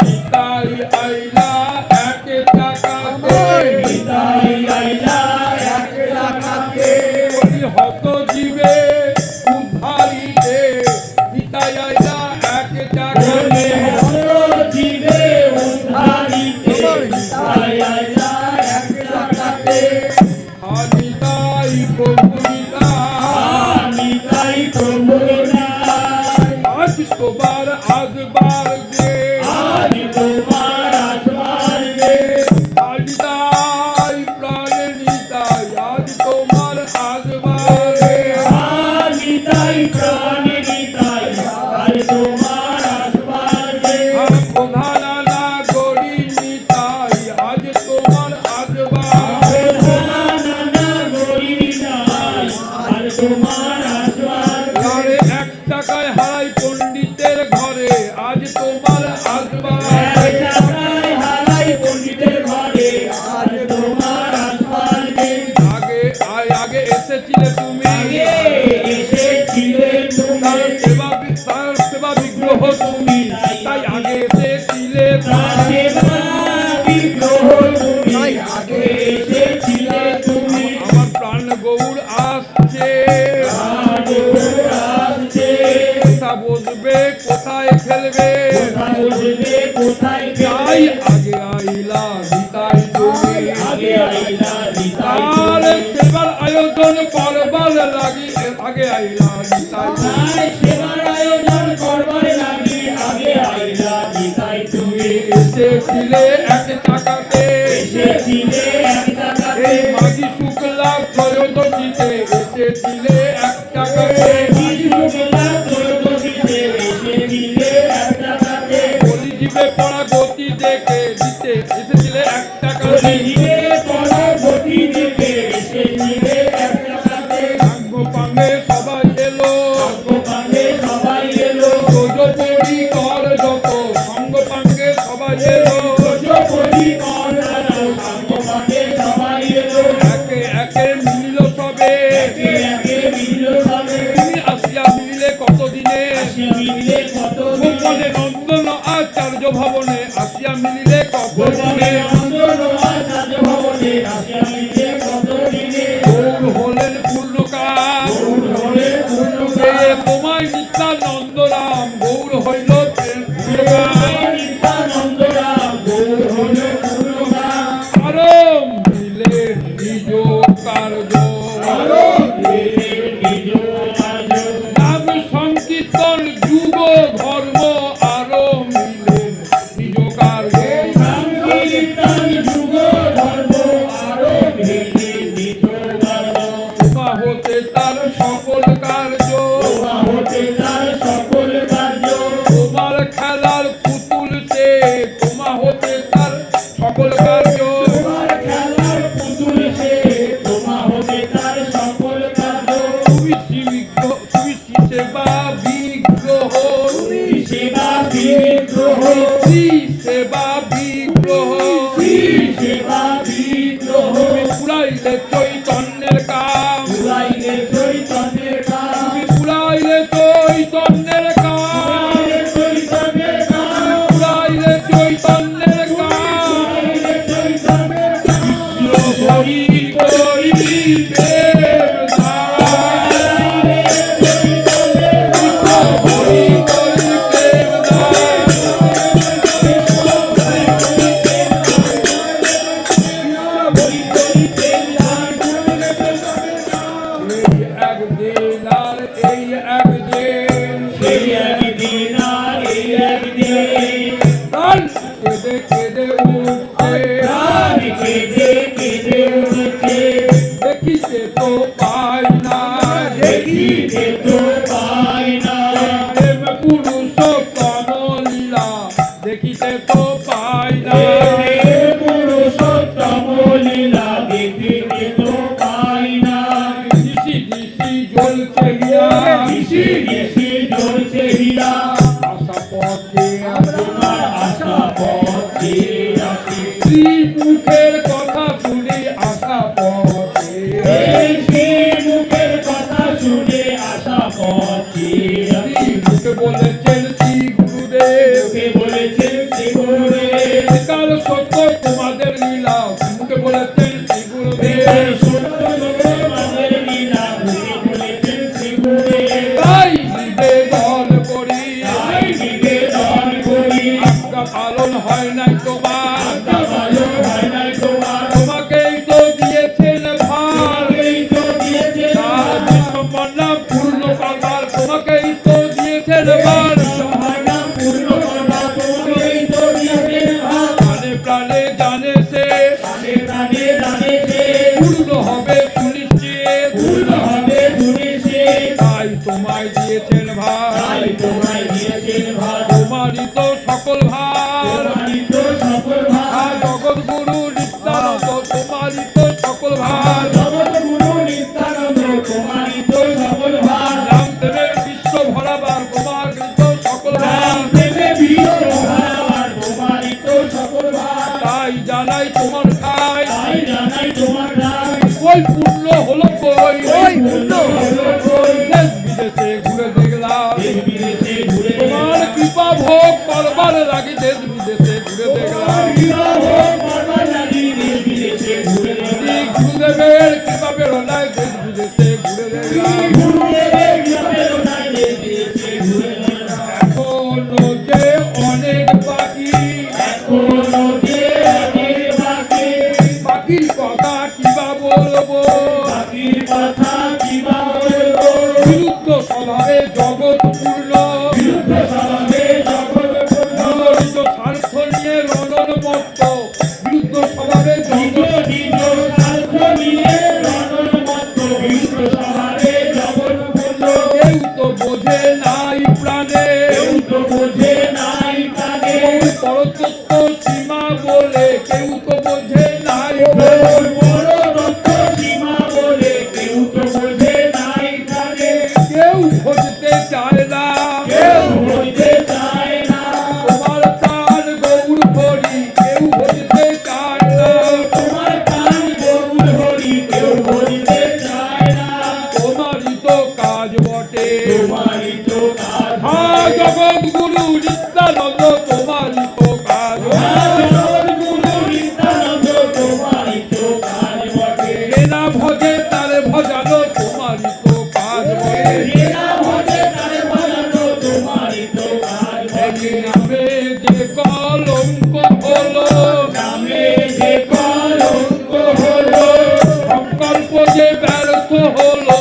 নিতাই আইলা এক টাকাতে হত জীবে উদ্ধারিতে নিতাই আইলা এক টাকাতে নিতাই প্রভু নিতাই আজ তোমার আজবার গে নিতাই প্রাণে নিতাই আজ তোমার আজবার গে প্রধানা না গরি নিতাই আজ তোমার আজবার গে আইলা নিতাই তার সেবার আয়োজন করবার লাগি আগে আইলা নিতাই তাই সেবার আয়োজন করবার লাগি আগে আইলা নিতাই তুমি এসেছিলে এক টাকাতে এসেছিলে এক টাকাতে এই মাঘী শুক্লা ত্রয়োদশীতে এসেছিলে এক টাকাতে বিশুক্লা ত্রয়োদশীতে এসেছিলে এক টাকাতে কলিযুগে পড়া গতি দেখে দিতে এসেছিলে এক টাকাতে কলিযুগে পড়া গতি দেখে এসেছিলে এক টাকাতে সাঙ্গ পাঙ্গে সবাই এলো গোপালে সবাই এলো যোজপরি কর যত সঙ্গ পাঙ্গে সবাই এলো যোজপরি কর গোপালে সবাই এলো একে একে মিলিল সবে একে একে মিলিল সবে তুমি আসিয়া মিলিলে কতদিনে আসিয়া মিলিলে কতদিনে গোপনে নন্দন আচার্য ভবনে আসিয়া মিলিলে গোপনে কতদিনে নন্দন আচার্য ভবনে আসিয়া মিলিলে কতদিনে গৌর হলেন পূর্ণকাল গৌর হলে পূর্ণকাল তোমায় নিত্যানন্দ রাম গৌর হইল পূর্ণকাল নিত্যানন্দ রাম গৌর হলে পূর্ণকাল আরম মিলে নিজ কার্য আরো দিলে নিজ কার্য নাম সংকীর্তন যুগ ধর্ম আরম মিলে নিজ কার্য সংকীর্তন যুগ ধর্ম আরো দিলে নিজ কার্য তোমা হতে তার সকল কার্য তোমা হতে তার সকল কার্য তোমার খেলার পুতুল সে তোমা হতে তার সকল কার্য তোমার খেলার পুতুল সে তোমা হতে তার সকল কার্য তুমি সেবা বিগ্রহ সেবা বিগ্রহ শ্রী সেবা বিগ্রহ সেবা বিগ্রহ তুমি পুরাইলে চৈতন্যের কাম পুরাইলে চৈতন্যের কাম তুমি পুরাইলে চৈতন্যের কাম চৈতন্যের কাম পুরাইলে চৈতন্যের কাম পুরাইলে চৈতন্যের কাম হরি হরি প্রেম ধারা চৈতন্যের হরি হরি প্রেম ধারা এই একদিন সেই একদিন আর এই একদিন প্রাণ কেঁদে কেঁদে উঠছে প্রাণ কেঁদে কেঁদে উঠছে দেখিতে তো পাই না দেখিতে তো পাই না প্রেম পুরুষোত্তম লীলা দেখিতে তো পাই না পুরুষোত্তম লীলা দেখিতে তো পাই না দিশি দিশি জ্বলছে হিয়া দিশি দিশি জ্বলছে হীরা আশা পথে তোমার আশা পথে আছে শ্রী মুখের কথা শুনি আশা পথে এই সেই মুখের কথা শুনে আশা পথে আছে মুখে বলেছেন শ্রী গুরুদেব মুখে বলেছেন শ্রী গুরুদেব কাল সত্য তোমাদের লীলা মুখে বলেছেন শ্রী গুরুদেব সত্য তোমাদের লীলা মুখে বলেছেন শ্রী গুরুদেব তাই নিবেদন করি তাই নিবেদন করি আজ্ঞা পালন হয় নাই তোমার আজ্ঞা পালন হয় নাই তোমার তোমাকেই তো দিয়েছেন ভার এই তো দিয়েছেন তার বিশ্বমন্না পূর্ণ করবার তোমাকেই তো দিয়েছেন ভার সম্মাননা পূর্ণ করবা তোমাকেই তো দিয়েছেন ভার প্রাণে প্রাণে জানে সে প্রাণে প্রাণে জানে সে পূর্ণ হবে সুনিশ্চিত পূর্ণ হবে শুনেছে তাই তোমায় দিয়েছেন ভার তাই তোমায় দিয়েছেন ভার তোমারই তো সকল ভার তোমারই তো সকল ভার জগৎ গুরু নিত্যানন্দ তোমারই তো সকল ভার জগৎ গুরু নিত্যানন্দ তোমারই তো সকল ভার রাম দেবের বিশ্ব ভরাবার তোমার তো সকল ভার প্রেমে বিশ্ব ভরাবার তোমারই তো সকল ভার তাই জানাই তোমার ঠাই তাই জানাই তোমার রাগ ওই পূর্ণ হলো কই ওই পূর্ণ হলো কই দেশ বিদেশে ঘুরে দেখলাম দেশ বিদেশে ঘুরে তোমার কৃপা ভোগ করবার লাগি দেশ বিদেশে ঘুরে দেখলাম শ্রী গুরুদেবের কৃপা বেরোনায় দেশ বিদেশে ঘুরে দেখলাম এখনো যে অনেক বাকি বাকির কথা কিবা বলবো, বাকির কথা কিবা বলবো, বিরুদ্ধ স্বভাবে জগৎ পূর্ণ, বিরুদ্ধ স্বভাবে জগৎ পূর্ণ, বিপরীত স্বার্থ নিয়ে রণনমত্ত, বিরুদ্ধ স্বভাবে নিজ জগৎ নিজ স্বার্থ নিয়ে রণনমত্ত, বিরুদ্ধ স্বভাবে জগৎ পূর্ণ, কেউ তো বোঝে নাই প্রাণে, কেউ তো বোঝে নাই প্রাণে, পরতত্ত্ব সীমা বলে কেউ তো বোঝে নাই বড় বড় তত্ত্ব সীমা বলে কেউ তো বোঝে নাই প্রাণে, কেউ বুঝতে চায় না, কেউ বলতে চায় না, তোমার প্রাণ গৌর হরি কেউ বুঝতে চায় না, তোমার প্রাণ গৌর হরি কেউ বলতে চায় না, তোমারই তো কাজ বটে, তোমারই তো কাজ হা জগৎ গুরু নিত্যানন্দ তোমারই তো কাজ, জগৎগুরু নিত্যানন্দ তোমারই তো কাজ বটে, এরা ভজে তারে ভজানো তোমারই তো কাজ বটে, এরা ভজে তারে ভজানো তোমারই তো কাজ বটে, নামে যে কলঙ্ক হলো, নামে যে কলঙ্ক হলো, সংকল্প যে ব্যর্থ হলো,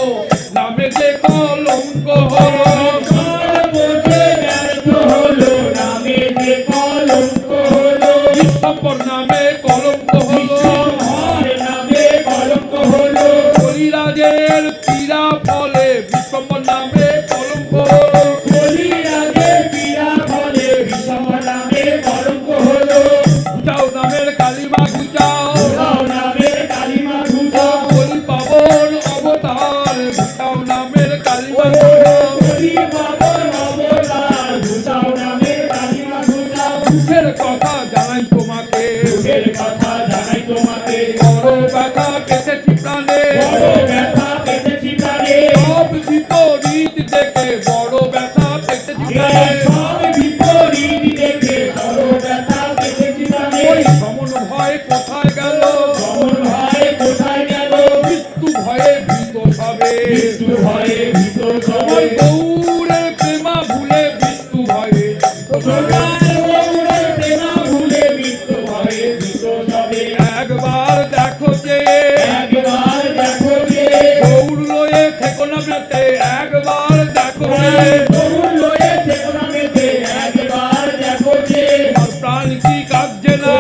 নামে যে কলঙ্ক হলো, কলঙ্ক যে ব্যর্থ হলো, নামে যে কলঙ্ক হলো, বিশ্বম্বর নামে কলঙ্ক হলো, বিশ্বম্ভর নামে কলঙ্ক হলো, কলিরাজের পীড়া ফলে বিশ্বম্বর নামে কলঙ্ক হলো, কলিরাজে পীড়া ফলে বিষম নামে কলঙ্ক হলো, ঘুচাও নামের কালিমা ঘুচাও, ঘুচাও নামের কালিমা ঘুচাও, বলি পাবন অবতার ঘুচাও নামের কালিমা ঘুচাও, কলি বাবর অবতার ঘুচাও নামের কালিমা ঘুচাও, দুঃখের কথা জানাই তোমাকে, দুঃখের কথা জানাই তোমাকে, বড় ব্যথা পেতেছি প্রাণে, বড় ব্যথা পেতেছি প্রাণে, সব বিপরীত দেখে বড় ব্যথা পেতেছি প্রাণে, সব বিপরীত দেখে বড় ব্যথা পেতেছি প্রাণে, ওই সমন ভয় কোথায় গেল, সমন ভয় কোথায় গেল, মৃত্যু ভয়ে ভীত সবে, মৃত্যু ভয়ে ভীত তোমার সবে, গৌরে প্রেমা ভুলে মৃত্যু ভয়ে তোমার গৌরের প্রেমা ভুলে মৃত্যু ভয়ে ভীত সবে, একবার দেখো যে একবার দেখো যে গৌর লয়ে থেকো না মেতে, একবার দেখো যে গৌর লয়ে থেকো না মেতে, একবার দেখো যে তোমার প্রাণ কি কাঁদছে না,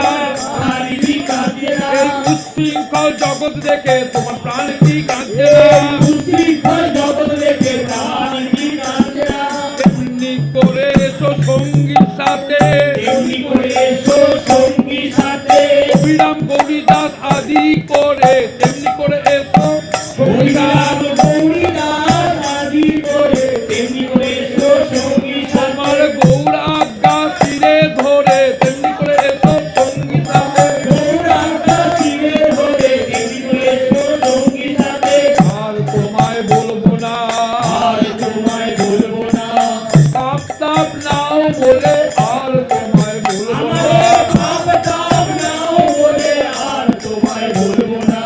আর কি কাঁদছে না, এই উচ্ছৃঙ্খল জগৎ দেখে তোমার প্রাণ কি কাঁদছে না, উচ্ছৃঙ্খল জগৎ দেখে প্রাণ কি কাঁদছে না, তেমনি করে এসো সঙ্গীর সাথে, তেমনি করে এসো সঙ্গী সাথে, অবিরাম গৌরীদাস আদি করে, তেমনি করে এসো সঙ্গীদাস, হরিনাম গৌরীদাস আদি করে, তেমনি করে এসো সঙ্গী সাথে, আমার গৌর আজ্ঞা তীরে ধরে, তেমনি করে এসো সঙ্গীদাস, গৌরাঙ্গা তীরে ধরে, তেমনি করে এসো সঙ্গী সাথে, আর তোমায় বলবো না, আর তোমায় বলবো না, তাপ তাপ নাও বলে আর তোমায় বলবো না, আমার পাপ তাপ নাও বলে আর তোমায় বলবো না,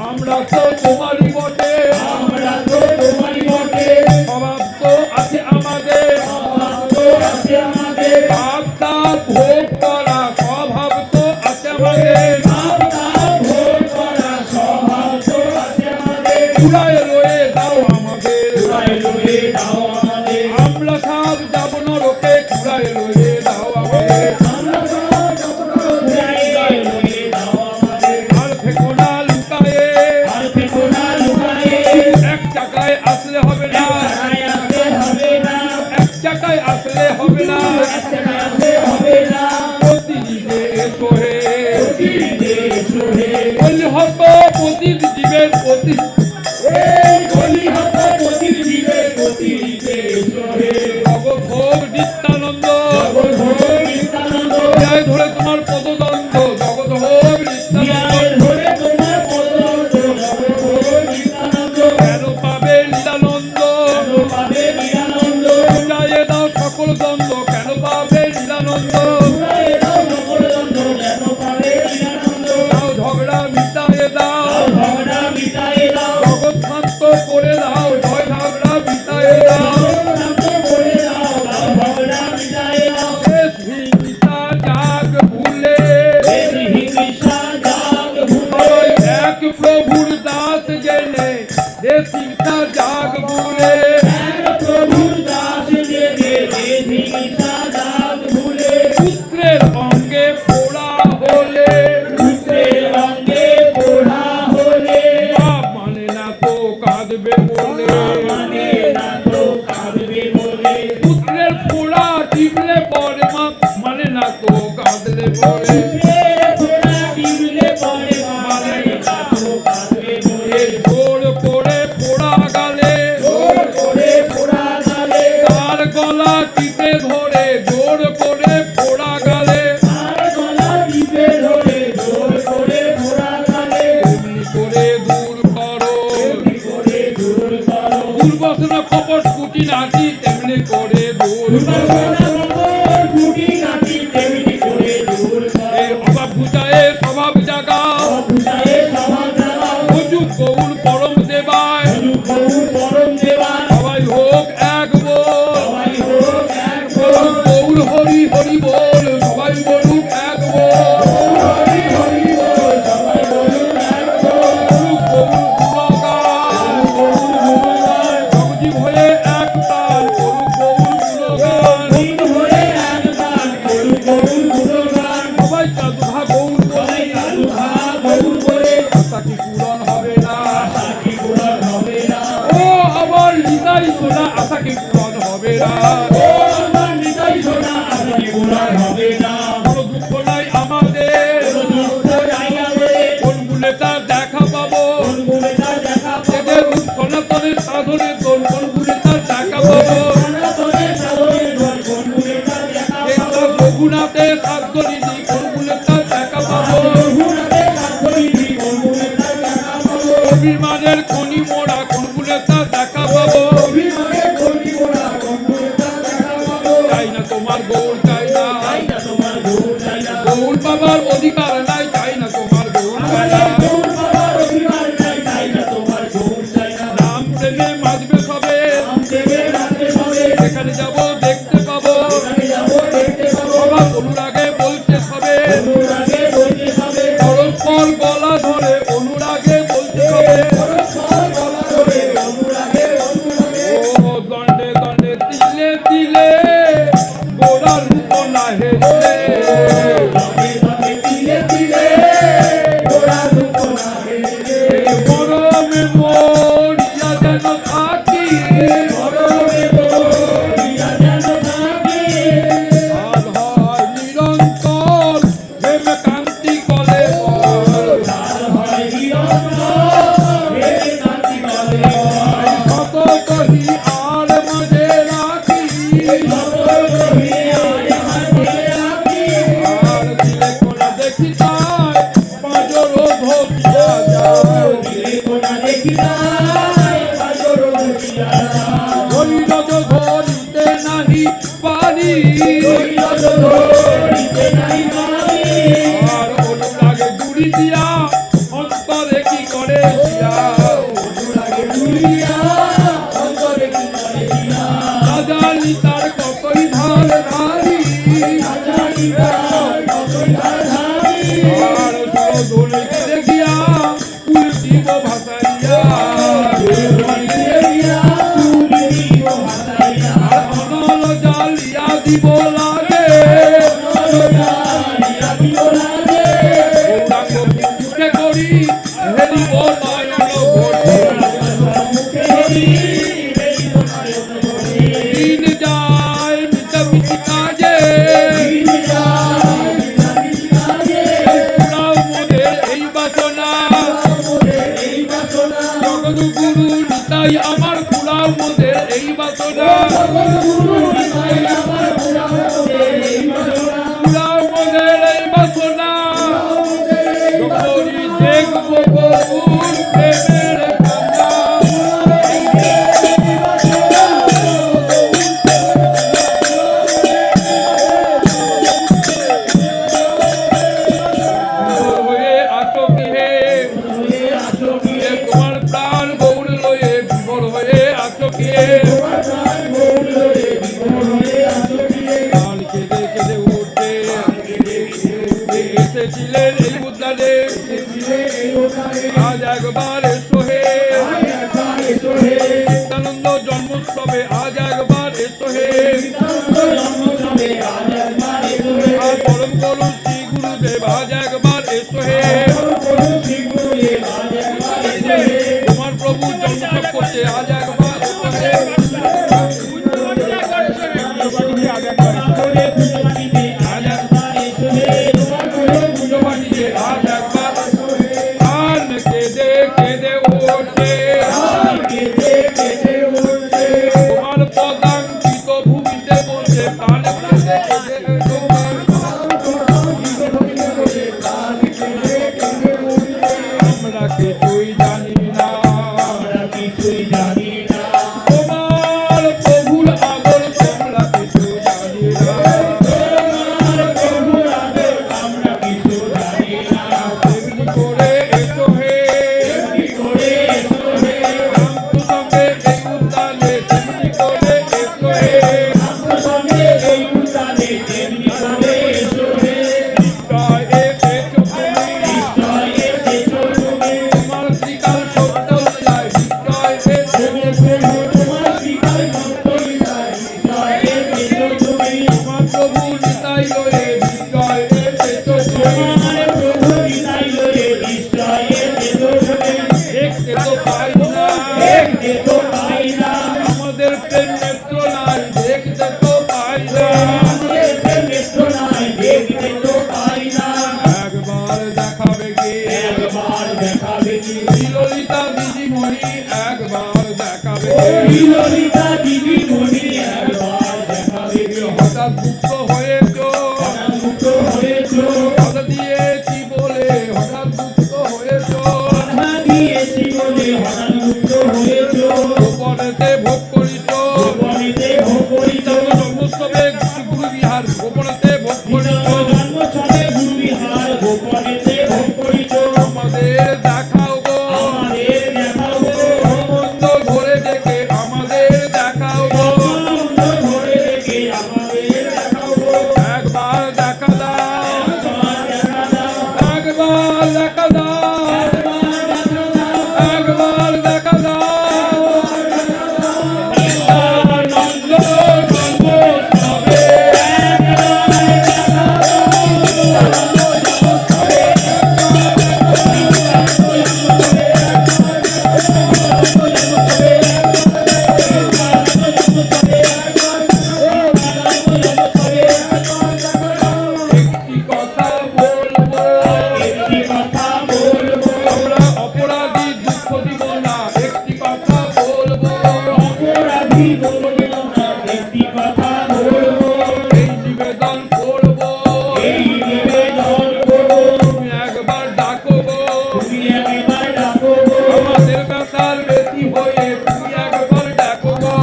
আমরা তো তোমারই বটে, আমরা তো তোমারই বটে, স্বভাব তো আছে আমাদের, স্বভাব তো আছে আমাদের, তাপ তাপ ভোগ করা স্বভাব তো আছে আমাদের, পাপ তাপ ভোগ করা স্বভাব তো আছে আমাদের, পুরায় রয়ে দাও আমাদের, পুরায় রয়ে দাও আমাদের, আমরা সব যাব নরকে, পুরায় রয়ে দাও আমাদের, আমরা সব যত্ন পুরায় রয়ে দাও আমাদের, আর থেকো না লুকায়ে, আর থেকো না লুকায়ে, এক চাকায় আসলে হবে না, একটায় আসতে হবে না, এক চাকায় আসলে হবে না, একটায় আসতে হবে না, প্রতিদিনে এসো হে, প্রতিদিনে এসো হে, বলি হত প্রতি জীবের প্রতি, এই গলি হত প্রতিদিনে প্রতিদিনে এসো হে, জগৎ ভোগ নিত্যানন্দ, জগৎ ভোগ নিত্যানন্দ, ন্যায় ধরে তোমার পদদণ্ড, জগৎ ভোগ নিত্যানন্দ, ন্যায় ধরে তোমার পদদণ্ড, জগৎ ভোগ নিত্যানন্দ, কেন পাবে লীলানন্দ, কেন পাবে নিরানন্দ, বুঝাইয়ে দাও সকল দ্বন্দ্ব, কেন পাবে লীলানন্দ, পুরায় দাও সকল দ্বন্দ্ব, কেন পাবে নিরানন্দ, দাও ঝগড়া মিটাইয়ে দাও, দাও ঝগড়া মিটায়ে দাও, জগৎ শান্ত করে দাও, জয় ঝগড়া মিটাইয়ে দাও, শান্ত করে দাও, দাও ঝগড়া মিটায়ে দাও, দেশ হিংসা জাগ প্রভুর দাস জেনে দে শিক্ষা জাগ ভুলে প্রভুর দাস জেনে দে শিক্ষা জাগ ভুলে পুত্রের অঙ্গে পোড়া হলে পুত্রের অঙ্গে পোড়া হলে বাপ মানে না তো কাঁদবে বলে মানে না তো কাঁদবে বলে পুত্রের পোড়া টিপলে পরে মা মানে না তো কাঁদলে বলে পুত্রের পোড়া টিপলে পরে মানে না তো কাঁদবে বলে জোর করে পোড়া গালে জোর করে পোড়া গালে তার গলা টিপে ধরে জোর করে পোড়া গালে আর গলা টিপে ধরে জোর করে পোড়া গালে এমনি করে দূর করো এমনি করে দূর করো দুর্বাসনা কপট কুটি নাটি তেমনি করে দূর করো গুটি নাটি তেমনি করে দূর করো এই অভাব ঘুচায়ে স্বভাব জাগা বুঝায়ে সমাজ জাগাও অজু গৌর পরম দেবায় গৌর পরম দেবা সবাই হোক এক বল সবাই হোক এক বলুক গৌর হরি হরি বল সবাই বলুক এক বল হরি হরি বল সবাই বলুন এক বলুক গৌর গুণগান জগজীব হয়ে এক তাল বলুক গৌর গুণগান দিন হয়ে এক গান গরু গরুর গুণগান সবাই চাঁদুহা গৌর বলে সবাই কালু হা গরু বলে আশা কি পূরণ হবে না আশা কি পূরণ হবে না ও আমার নিতাই সোনা আশা কি পূরণ হবে না ও আমার নিতাই সোনা আশা কি পূরণ হবে না কোনো দুঃখ নাই আমাদের কোনো দুঃখ নাই আমাদের কোন গুলে তার দেখা পাবো কোন গুণে তার দেখা পাবো এদের সনাতনের সাধনে কোন কোন গুলে তার দেখা পাবো সনাতনের সাধনের ঘর কোন গুণে তার দেখা এই পাবো তার রঘুনাথের সাধনিধি কোন গুলে তার দেখা পাবো রঘুনাথের সাধনিধি কোন গুণে তার দেখা পাবো অভিমানের খনি মোড়া কোন গুলে তার দেখা পাবো অভিমানের খনি মোড়া কোন গুণে তার দেখা পাবো চাই না তোমার গৌর চাই না চাই না তোমার গৌর চাই না গৌর বাবার অধিকার নাই চাই না তোমার গৌর চাই না গৌর বাবার অভিমান নাই চাই না তোমার গৌর চাই না রাম প্রেমে মাঝবে সবে নাম দেবে রাতে সবে সেখানে যাব দেখতে পাবো সেখানে যাবো দেখতে পাবো সবার অনুরাগে বলতে সবে অনুরাগে বলতে সবে পরস্পর গলা ধরে অনুরাগে বলতে হবে পরস্পর গলা ধরে অনুরাগে অনুরাগে ও দণ্ডে দণ্ডে তিলে তিলে গোড়ার রূপ না হেলে সবে সবে তিলে তিলে গোড়া রূপ না হেলে মরমে মরিয়া যেন থাকি মরমে মরিয়া যেন থাকি আর হয় নিরন্তর প্রেমে কান্তি কলে তার হয় নিরন্তর প্রেমে কান্তি কলে কত কহি আর মাঝে রাখি যত কহি আর হাতে রাখি আর দিলে কোনা দেখি তাই পাঁজর ধরিয়া যায় দিলে কোনা দেখি তাই পাজর ধরিয়া ধৈর্য ধরিতে নাহি পারি ধৈর্য ধরিতে নাই পারি আর অনুরাগে জুড়ি দিয়া অন্তরে কি করে দিয়া অনুরাগে জুড়িয়া অন্তরে কি করে দিয়া রাজালি তার কতই ধার ধারি জানি তার কতই ধারি আর সুরধুলিকে দেখিয়া কুল দিব ভাসাইয়া আর অনল জালিয়া দিব লাগে গৌরাঙ্গ মুখে করি হেরিব নয়ন ভরে দিন যায় মিটা মিটি কাজে পুরাও মোদের এই বাসনা জগৎ গুরু নিতাই আমার পুরাও মোদের এই বাসনা পুরাও মোদের এই বাসনা যখনই দেখবো গৌর প্রেমের কান্না হয়ে আছো কি হে তোমার প্রাণ গৌর লয়ে বিভোর হয়ে আছো কি হে একবার এসো হে নিত্যানন্দ জন্মোৎসবে আজ একবার এসো হে আর পরম করু শ্রী গুরুদেব আজ একবার এসো হে তোমার প্রভু জন্মোৎসব করছে আজ একবার এসো হে আজ একবার আর কেঁদে কেঁদে ওঠে তোমার পদাঙ্কিত ভূমিতে বসে প্রাণ কেঁদে কেঁদে আমরা কিছুই জানি না তোমার প্রভুর আদর তোমরা কিছু জানি না তেমনি করে এসো হে রামপুর সঙ্গে এই উদ্যানে তেমনি করে এসো হে নিশ্চয় এসেছো তুমি তোমার শ্রীকাল সত্য লীলায় নিশ্চয় এসেছো তোমার প্রভু নিতাই লয়ে নিশ্চয় এসেছো দেখতে তো পাই না আমাদের প্রেম নেত্র নাই দেখতে তো পাই না একবার দেখাবে কে ললিতা দিদিমণি একবার দেখাবে হঠাৎ মুক্ত হয়েছো কথা দিয়েছি বলে হঠাৎ মুক্ত হয়েছো গোপনেতে ভোগ করিছো জন্মোৎসবে গুরু বিহার গোপনেতে ভোগ করিছো আমাদের দেখাও গো মন্দ ধরে দেখে আমাদের দেখাও গো একবার দেখা দাও একবার দেখা দাও একবার দেখা দাও নিত্যানন্দ জন্মোৎসবে একটি কথা বলবো আমরা অপরাধী দুঃখ দিব না একটি কথা বলবো এই নিবেদন করবো তুমি একবার ডাকো গো আমাদের ব্যথার বেশি হয়ে তুমি একবার ডাকো গো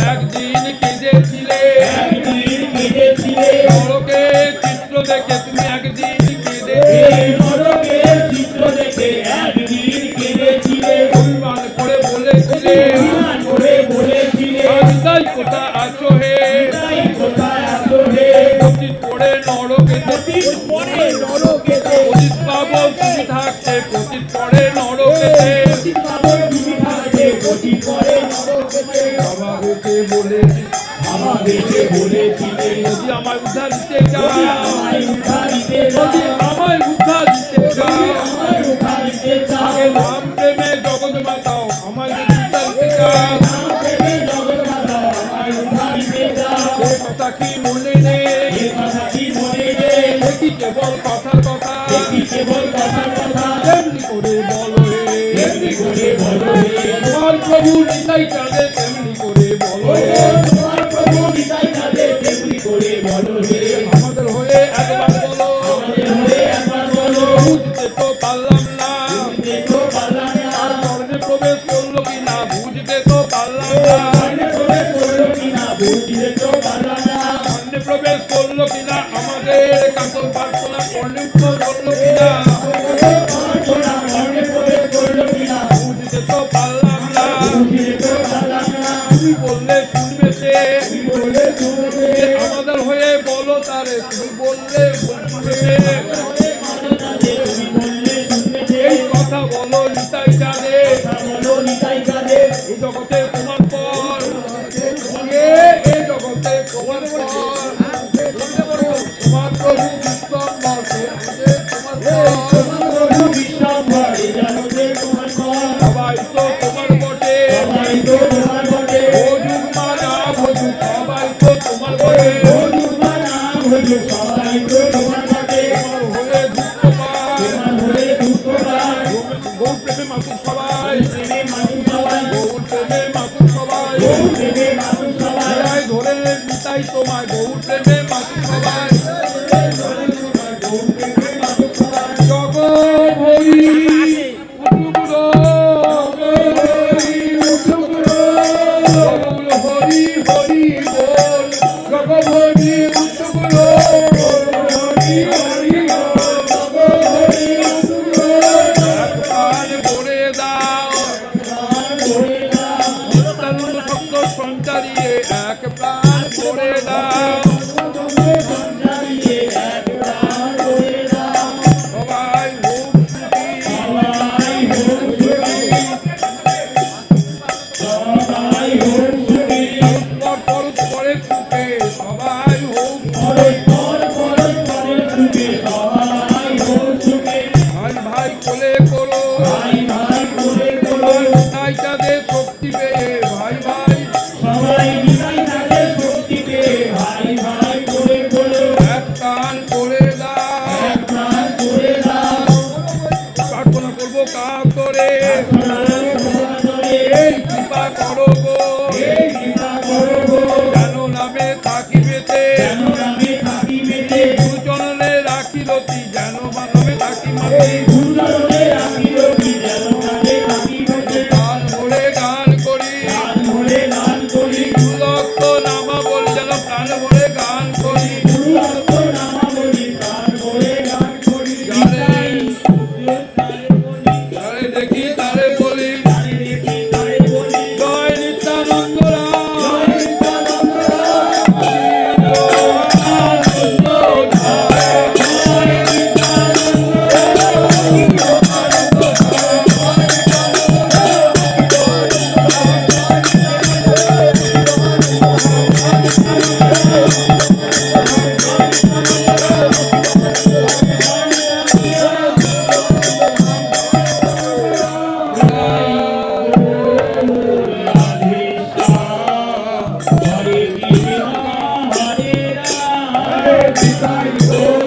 একদিন কেঁদেছিলে নরকে চিত্র দেখে তুমি একদিন কেঁদেছিলে অভিমান করে বলেছিলে আজ তাই কোথা আছো হে পতিত পড়ে নরকেতে পতিত পাবো তুমি থাকতে পতিত পড়ে নরকেতে বাবা বেঁচে বলেছিলে যদি আমায় উদ্ধার দিতে চাও যদি আমায় উদ্ধার দিতে চাও আগে রাম প্রেমে জগৎ মাতাও আমায় যদি উদ্ধার দিতে চাও সে কথা কি মনে নেই কি কেবল কথার কথা তেমনি করে বলো হে তোমার প্রভু নিতাই চাঁদে তেমনি করে বলো আমাদের হয়ে একবার বলো বুঝতে তো পারলাম না আর স্বর্ণে প্রবেশ করলো কিনা বুঝতে তো পারলাম না স্বর্ণে প্রবেশ করলো কিনা আমাদের কাকল প্রার্থনা স্বর্ণে উত্তর করলো কিনা বুঝতে তো পারলাম না তুমি বললে শুনবে সে তোমার প্রভু বিশ্বম্ভর জগতে তোমার ঘর সবাই তো তোমার বটে সবাই তো তোমার বটে ভজুক মা না ভজুক সবাই তো তোমার বটে ভজুক মা না ভজুক সবাই তো তোমার বটে তোমার হলে দুঃখ পায় তোমার হলে দুঃখ পায় গৌর প্রেমে মাতুক সবাই প্রেমে মানুষ সবাই গৌর প্রেমে মাতুক সবাই গৌর প্রেমে মানুষ সবাই সবাই ধরে নিতাই তোমায় গৌর প্রেমে মাতুক সবাই গৌর প্রেমে মানুষ সবাই জগৎ হরি উঠুগুলো জগৎ হরি হরি বল জগৎ হরি উঠুগুলো এক প্রাণ করে দাও তরুণ শব্দ সঞ্চারিয়ে এক প্রাণ করে দাও সবাই হোক সুখী পরে সুখে সবাই হোক ভাই ভাই কোলে করো তাই তাদের শক্তি পেয়ে ভাই ভাই এক প্রাণ করে দাও প্রার্থনা করবো কার করে এই কৃপা করো গো যেন নামে থাকিবেতে দুজনে রাখি রতি যেন নামে থাকি মাতি গান ভরে গান করি দুলক্ষ নামা বলি যেন প্রাণ ভরে গান করি তারে দেখি তারে বলি জয় Nityananda Hare Krishna, Hare Rama, Hare Krishna.